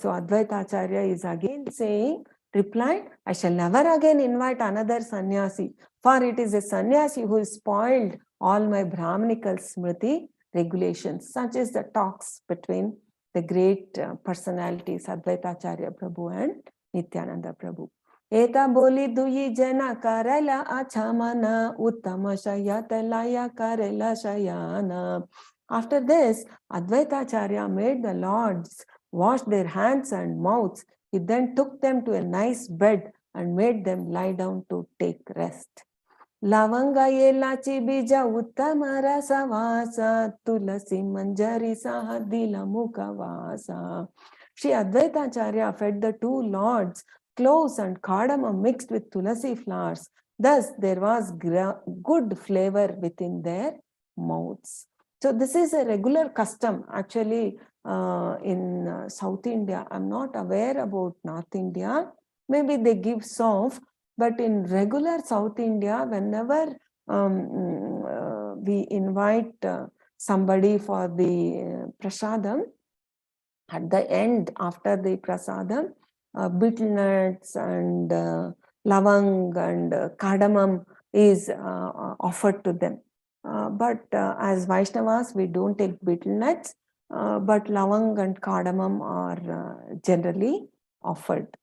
So Advaita Acharya is again saying, replied, I shall never again invite another sannyasi, for it is a sannyasi who has spoiled all my Brahmanical smriti regulations. Such is the talks between the great personalities, Advaita Acharya Prabhu and Nityananda Prabhu. Eta boli duyi jana karela achamana uttama shayatalaya karela shayana. After this, Advaita Acharya made the lords wash their hands and mouths. He then took them to a nice bed and made them lie down to take rest. Lavanga yelachi bija uttama rasavasa tulasi manjari sahadila mukavasa. Shri Advaita Acharya fed the two lords cloves and cardamom mixed with tulasi flowers. Thus, there was good flavor within their mouths. So this is a regular custom actually in South India. I'm not aware about North India. Maybe they give soft, but in regular South India, whenever we invite somebody for the prasadam, at the end, after the prasadam, betel nuts and lavang and cardamom is offered to them. But as Vaishnavas, we don't take betel nuts, but lavang and cardamom are generally offered.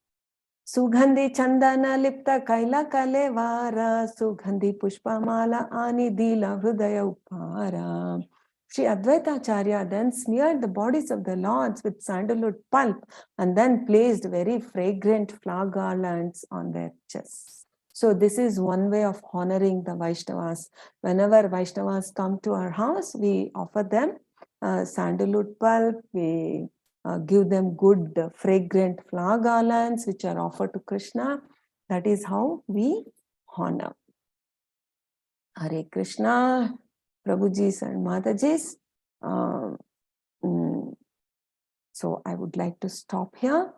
Sugandhi chandana lipta kaila kalevara sugandhi pushpamala ani dila hrudaya upara. Shri Advaita Acharya then smeared the bodies of the lords with sandalwood pulp and then placed very fragrant flower garlands on their chests. So this is one way of honoring the Vaishnavas. Whenever Vaishnavas come to our house, we offer them sandalwood pulp, we give them good fragrant flower garlands which are offered to Krishna. That is how we honor. Hare Krishna, Prabhujis and Matajis. So I would like to stop here,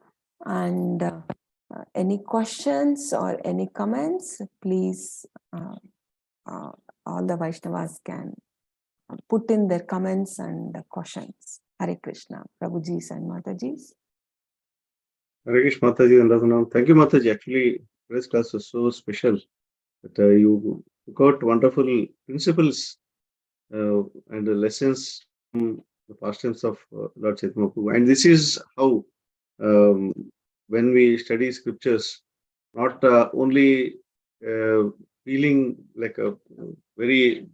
and any questions or any comments, please, all the Vaishnavas can put in their comments and questions. Hare Krishna, Prabhujis and Matajis. Hare Krishna, Mataji and Radhaharini. Thank you, Mataji. Actually, today's class was so special that you got wonderful principles and the lessons from the pastimes of Lord Chaitanya Prabhu. And this is how, um, when we study scriptures, not only feeling like a very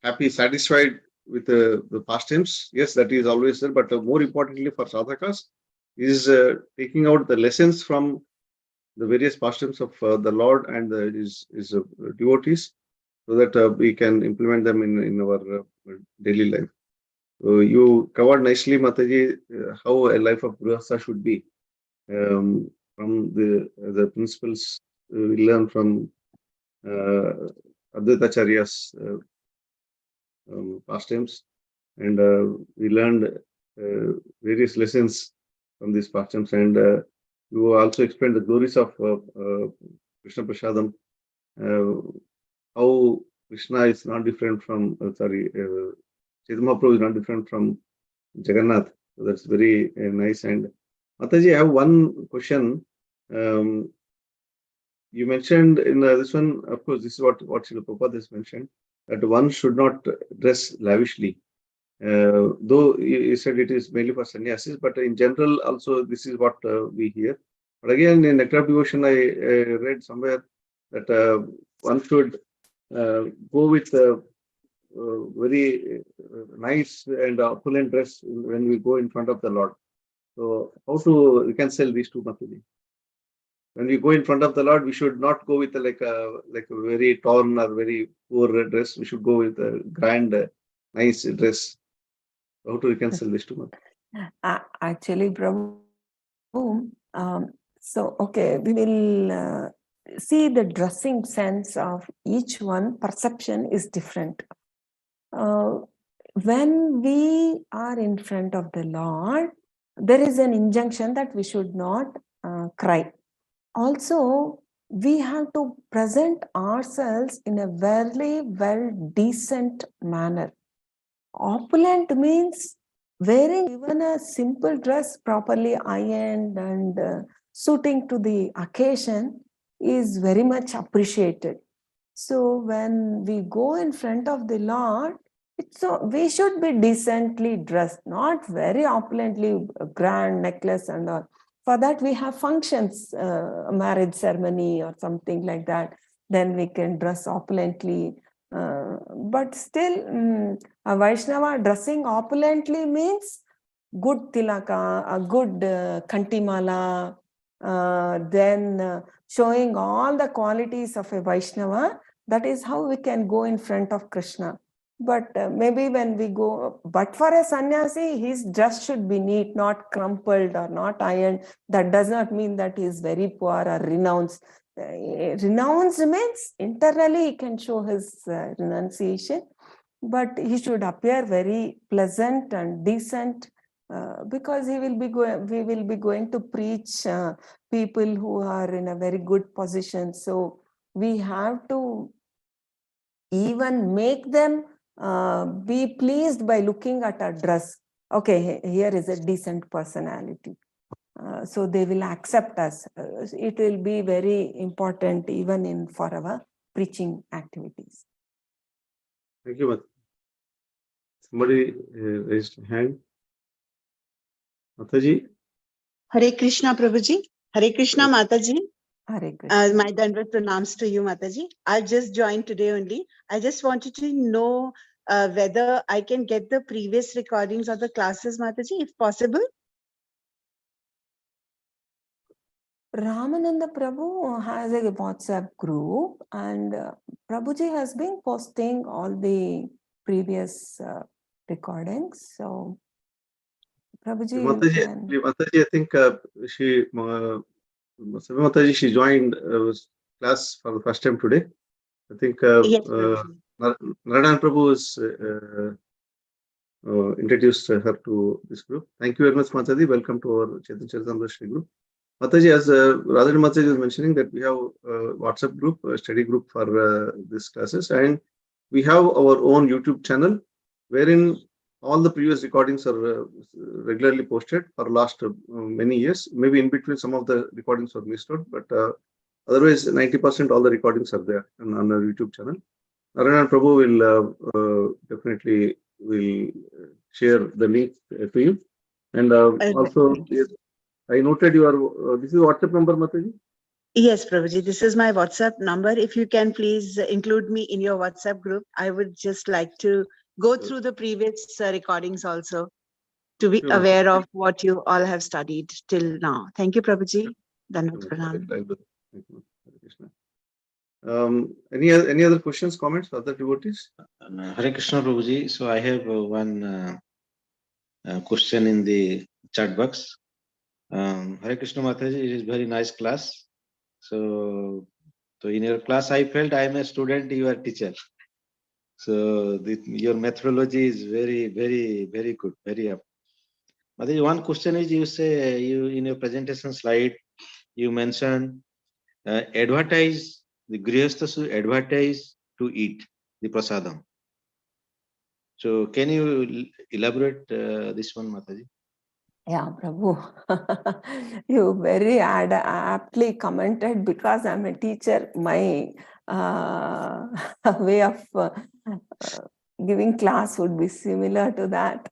happy, satisfied with the pastimes. Yes, that is always there. But more importantly for sadhakas is taking out the lessons from the various pastimes of the Lord and his devotees, so that we can implement them in our daily life. You covered nicely, Mataji, how a life of Grihastha should be. From the principles we learn from Advaita Acharya's pastimes, and we learned various lessons from these pastimes, and you also explained the glories of Krishna Prasadam, how Krishna is not different from, Chaitanya Mahaprabhu is not different from Jagannath. So that's very nice. And Mataji, I have one question. You mentioned in this one, of course, this is what Srila Prabhupada has mentioned, that one should not dress lavishly. Though you said it is mainly for sannyasis, but in general also this is what we hear. But again, in Nectar of Devotion, I read somewhere that one should go with very nice and opulent dress when we go in front of the Lord. So how to reconcile these two, Mataji? When we go in front of the Lord, we should not go with like a very torn or very poor dress. We should go with a grand, nice dress. How to reconcile this two? Actually, Prabhu, so okay, we will see the dressing sense of each one. Perception is different. When we are in front of the Lord, there is an injunction that we should not cry. Also, we have to present ourselves in a very well decent manner. Opulent means wearing even a simple dress properly ironed and suiting to the occasion is very much appreciated. So when we go in front of the Lord, we should be decently dressed, not very opulently, grand necklace and all. For that, we have functions, a marriage ceremony or something like that. Then we can dress opulently. But still, a Vaishnava dressing opulently means good tilaka, a good kantimala, then showing all the qualities of a Vaishnava. That is how we can go in front of Krishna. But maybe when we go, but for a sannyasi, his dress should be neat, not crumpled or not ironed. That does not mean that he is very poor or renounced. Renounced means internally he can show his renunciation, but he should appear very pleasant and decent, because we will be going to preach people who are in a very good position. So we have to even make them be pleased by looking at our dress. Okay, here is a decent personality. So they will accept us. It will be very important even for our preaching activities. Thank you, Mataji. Somebody raised a hand. Mataji? Hare Krishna, Prabhuji. Hare Krishna, Mataji. Hare Krishna. My Dandavat pranams to you, Mataji. I just joined today only. I just wanted to know whether I can get the previous recordings of the classes, Mataji, if possible. Ramananda Prabhu has a WhatsApp group, and Prabhuji has been posting all the previous recordings. So, Prabhuji, Mataji, I think Mataji, she joined class for the first time today. I think Yes, Narayan Prabhu has introduced her to this group. Thank you very much, Mataji. Welcome to our Chaitanya Charitamrita Shri group. Mataji, as Radhaharini Mataji was mentioning, that we have a WhatsApp group, a study group for these classes, and we have our own YouTube channel wherein all the previous recordings are regularly posted for last many years. Maybe in between some of the recordings were missed out, but otherwise 90% all the recordings are there on our YouTube channel. Narayan Prabhu will definitely will share the link to you. And also, Thank you. yes, I noted your, this is WhatsApp number, Mataji? Yes, Prabhuji, this is my WhatsApp number. If you can please include me in your WhatsApp group, I would just like to go through the previous recordings also to be Sure, aware of what you all have studied till now. Thank you, Prabhuji. Dandavat Mataji. pranam. Thank you. Hare Krishna. Any other questions, comments, other devotees? Hare Krishna Prabhuji. So I have one question in the chat box. Hare Krishna Mataji, it is very nice class. So in your class, I felt I am a student, you are teacher. So your methodology is very, very, very good, very up. Mataji, one question is you say you in your presentation slide, you mentioned advertise, the Grihastha should advertise to eat the prasadam. So can you elaborate this one, Mataji? Yeah, Prabhu. You very aptly commented because I'm a teacher. My way of giving class would be similar to that.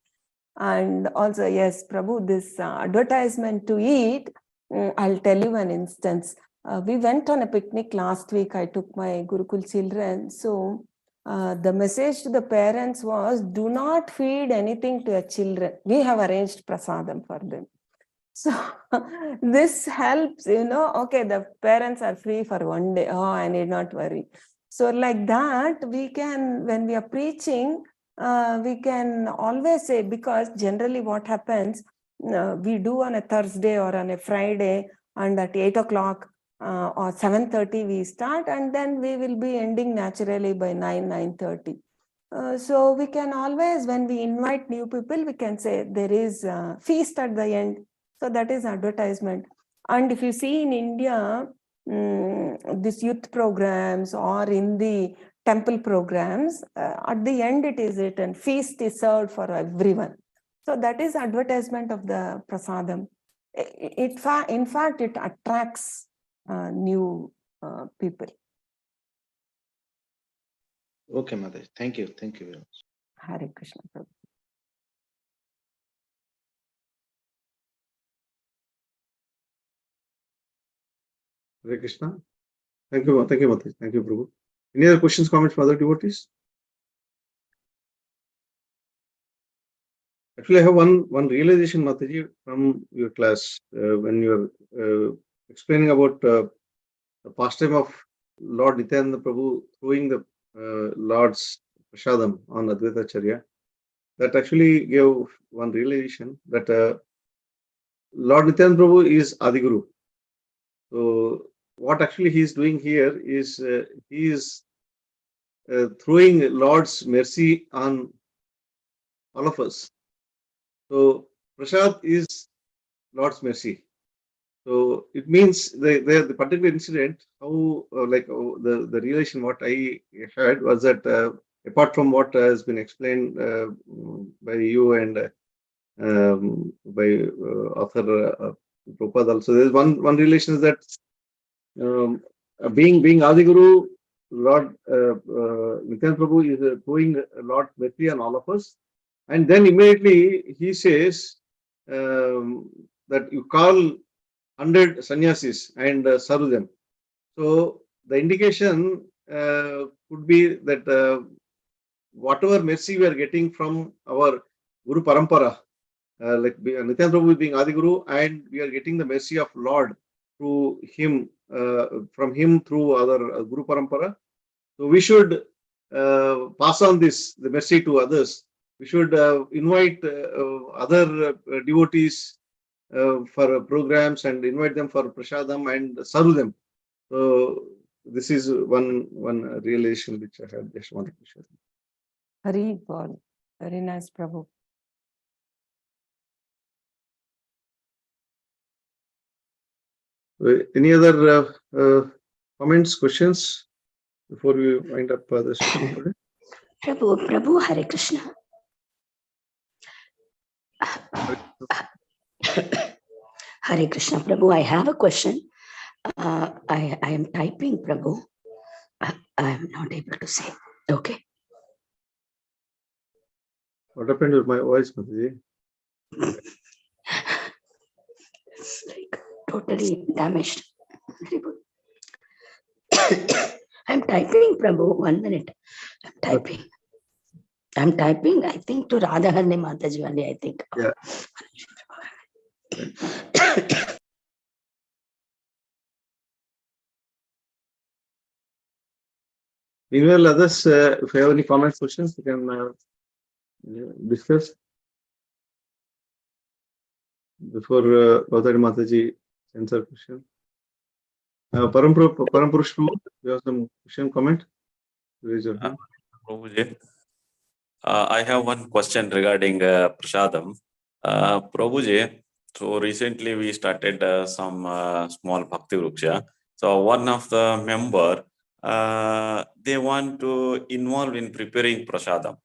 And also, yes, Prabhu, this advertisement to eat, I'll tell you an instance. We went on a picnic last week. I took my Gurukul children. So the message to the parents was, do not feed anything to your children. We have arranged prasadam for them. So this helps, okay, the parents are free for one day. Oh, I need not worry. So like that, we can, when we are preaching, we can always say, because generally what happens, we do on a Thursday or on a Friday, and at 8 o'clock or 7:30 we start, and then we will be ending naturally by 9:30. So we can always, when we invite new people, we can say there is a feast at the end. So that is advertisement. And if you see in India, these youth programs or in the temple programs, at the end it is written, feast is served for everyone. So that is advertisement of the prasadam. In fact, it attracts new people. Okay, Mataji. Thank you. Thank you very much. Hare Krishna Prabhu. Hare Krishna. Thank you, Mataji. Thank you, Prabhu. Any other questions, comments from other devotees? Actually, I have one realization, Mataji, from your class when you are explaining about the pastime of Lord Nityananda Prabhu throwing the Lord's prasadam on Advaita Acharya. That actually gave one realization that Lord Nityananda Prabhu is Adiguru. So what actually he is doing here is he is throwing Lord's mercy on all of us. So Prasad is Lord's mercy. So it means the particular incident, how the relation what I had was that apart from what has been explained by you and by author Prabhupada also, there is one relation is that being Adiguru, Lord Nityananda Prabhu is doing Lord mercy on all of us, and then immediately he says that you call 100 sannyasis and serve them. So the indication could be that whatever mercy we are getting from our Guru Parampara, like Nityananda Prabhu being Adiguru, and we are getting the mercy of Lord through him, from him through other Guru Parampara. So we should pass on the mercy to others. We should invite other devotees for programs and invite them for prasadam and serve them. So this is one realization which I had just wanted to share. Hari Bol. Very nice, Prabhu. Any other comments, questions before we wind up the session today? Prabhu, Hare Krishna. Hare Krishna, Prabhu. I have a question. I am typing, Prabhu. I am not able to say. Okay. What happened with my voice, Mataji? It's like totally damaged. I'm typing, Prabhu. 1 minute. I'm typing, I think, to Radhaharini Mataji only, I think. Yeah. Meanwhile, others, if you have any comments, questions, you can discuss before Radhaharini Mataji sends her question. Param Purush, you have some question, comment? Raise your hand. Prabhuji, I have one question regarding Prasadam. Prabhuji, so recently we started some small Bhakti Vriksha. So one of the member, they want to involve in preparing Prasadam.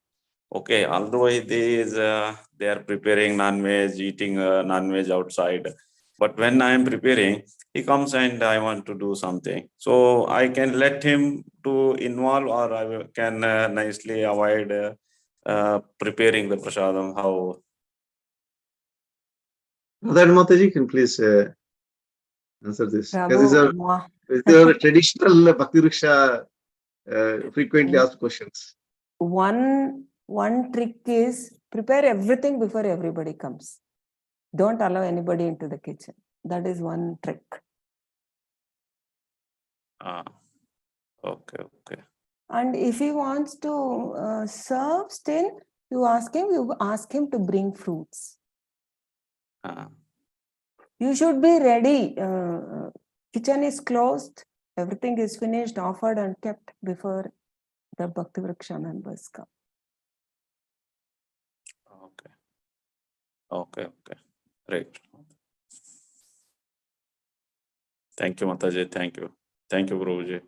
Okay, although they are preparing non-veg, eating non-veg outside. But when I am preparing, he comes and I want to do something. So I can let him to involve, or I can nicely avoid preparing the prasadam. How? Radhaharini Mataji, can please answer this. Prabhu, These are traditional Bhakti Vriksha frequently asked questions. one trick is prepare everything before everybody comes. Don't allow anybody into the kitchen. That is one trick. Okay. And if he wants to serve still, you ask him to bring fruits. You should be ready. Kitchen is closed. Everything is finished, offered and kept before the Bhakti Vriksha members come. Okay. Right. Thank you, Mataji. Thank you, Prabhuji.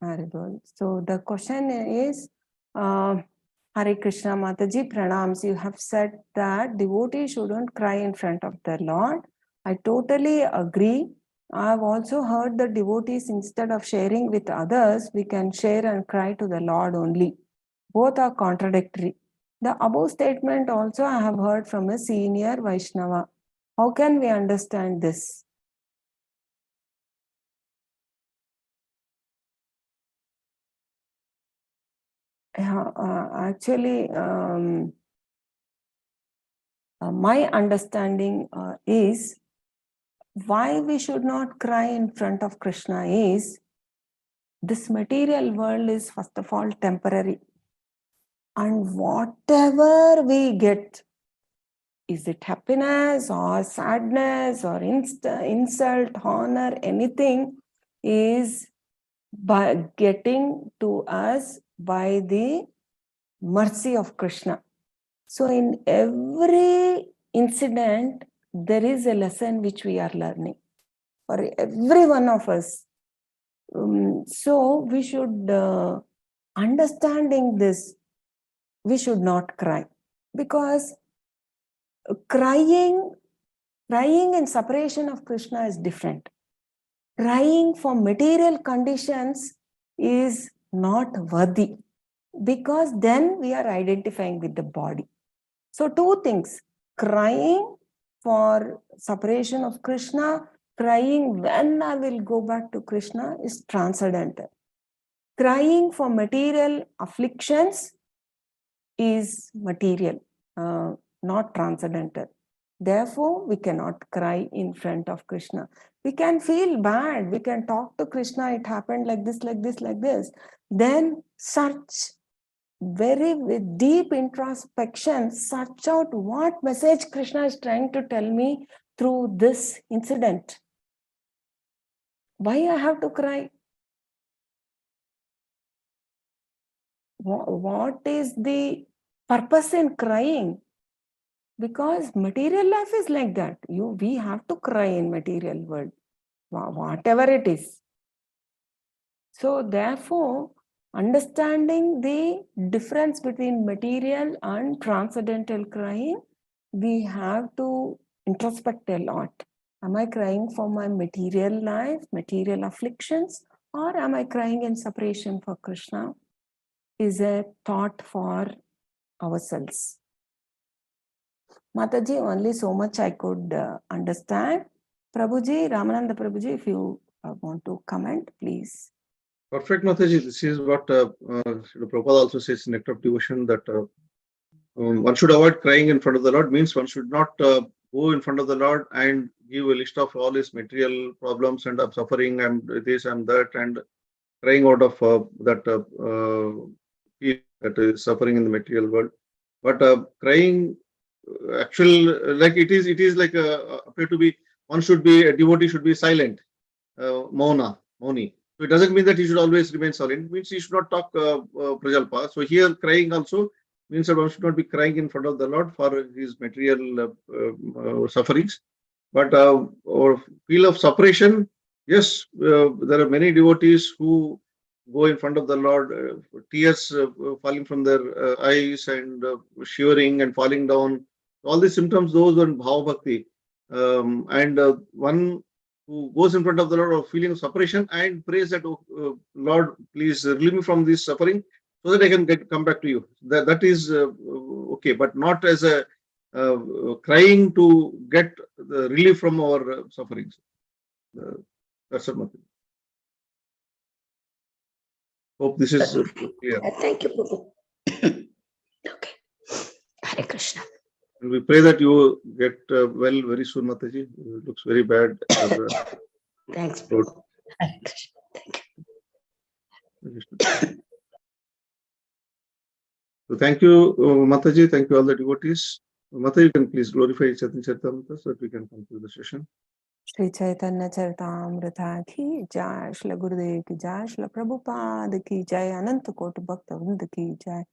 Very good. So the question is, Hare Krishna Mataji, pranams. You have said that devotees shouldn't cry in front of their Lord. I totally agree. I have also heard that devotees, instead of sharing with others, we can share and cry to the Lord only. Both are contradictory. The above statement also I have heard from a senior Vaishnava. How can we understand this? Actually, my understanding is why we should not cry in front of Krishna is this material world is first of all temporary, and whatever we get, is it happiness or sadness or insult, honor, anything is by getting to us by the mercy of Krishna. So in every incident, there is a lesson which we are learning for every one of us. So we should, understanding this, we should not cry, because crying in separation of Krishna is different. Crying for material conditions is not worthy, because then we are identifying with the body. So two things, crying for separation of Krishna, crying when I will go back to Krishna is transcendental. Crying for material afflictions is material, not transcendental. Therefore, we cannot cry in front of Krishna. We can feel bad. We can talk to Krishna. It happened like this, like this, like this. Then search very with deep introspection, search out what message Krishna is trying to tell me through this incident. Why I have to cry? What is the purpose in crying? Because material life is like that. We have to cry in material world, whatever it is. So therefore, understanding the difference between material and transcendental crying, we have to introspect a lot. Am I crying for my material life, material afflictions, or am I crying in separation for Krishna? is a thought for ourselves. Mataji, only so much I could understand. Prabhuji, Ramananda Prabhuji, if you want to comment, please. Perfect, Mataji. This is what Prabhupada also says in Nectar of Devotion, that one should avoid crying in front of the Lord. Means one should not go in front of the Lord and give a list of all his material problems and of suffering and this and that, and crying out of that is suffering in the material world. But crying, actual, like it is like appear to be, one should be, a devotee should be silent, moni. So it doesn't mean that he should always remain silent. It means he should not talk prajalpa. So here crying also means that one should not be crying in front of the Lord for his material sufferings. But or feel of separation, yes, there are many devotees who go in front of the Lord, tears falling from their eyes and shivering and falling down. All these symptoms, those are bhava bhakti. And one who goes in front of the Lord of feeling of separation and prays that, oh, Lord, please relieve me from this suffering so that I can come back to you. That is okay, but not as a crying to get the relief from our sufferings. That's it, Mataji. Hope this is clear. Thank you, Prabhu. Okay. Hare Krishna. And we pray that you get well very soon, Mataji. It looks very bad. Thanks, Prabhu. Hare Krishna. Thank you. So thank you, Mataji. Thank you, all the devotees. Mataji, you can please glorify Chaitanya Charitamrita so that we can conclude the session. Shri Chaitanya Charitamrita ki jai, Shri Gurudev ki jai, Shri Prabhupada ki jai, Ananta Koti Bhakta Vrinda ki jai,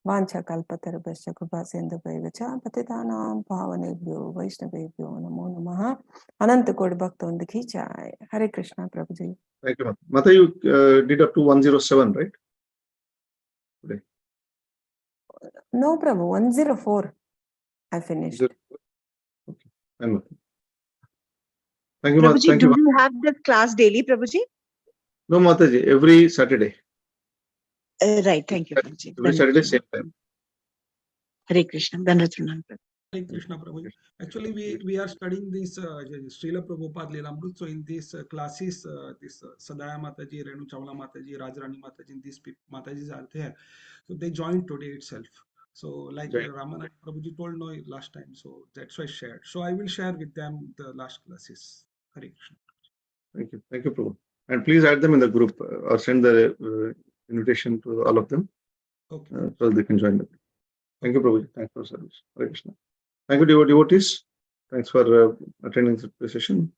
Vancha Kalpatarubhasya Kripa Sindhuvaivacha, Patitanam Pavanebhyo Vaishnavebhyo Namo Namaha, Ananta Koti Bhakta Vrinda ki jai. Hare Krishna, Prabhuji. Thank you, Mataji. You did up to 107, right? Today. No, Prabhu, 104. I finished. Okay. Fine, Mataji. Thank you, Prabhuji, thank do you. you have this class daily, Prabhuji? No, Mataji, every Saturday. Right, thank you, Prabhuji. Every Saturday, same time. Hare Krishna. Dandavat. Hare Krishna Prabhu. Actually, we are studying this Srila Prabhupada Lilamrut. So in these classes, this Sadaya Mataji, Renu Chawla Mataji, Radhaharini Mataji, these Matajis are there. So they joined today itself. So like Raman Prabhuji told no last time. So that's why I shared. So I will share with them the last classes. Hare Krishna. Thank you, Prabhu. And please add them in the group or send the invitation to all of them. Okay. So they can join the group. Thank you, Prabhuji. Thanks for service. Hare Krishna. Thank you, devotees. Thanks for attending the session.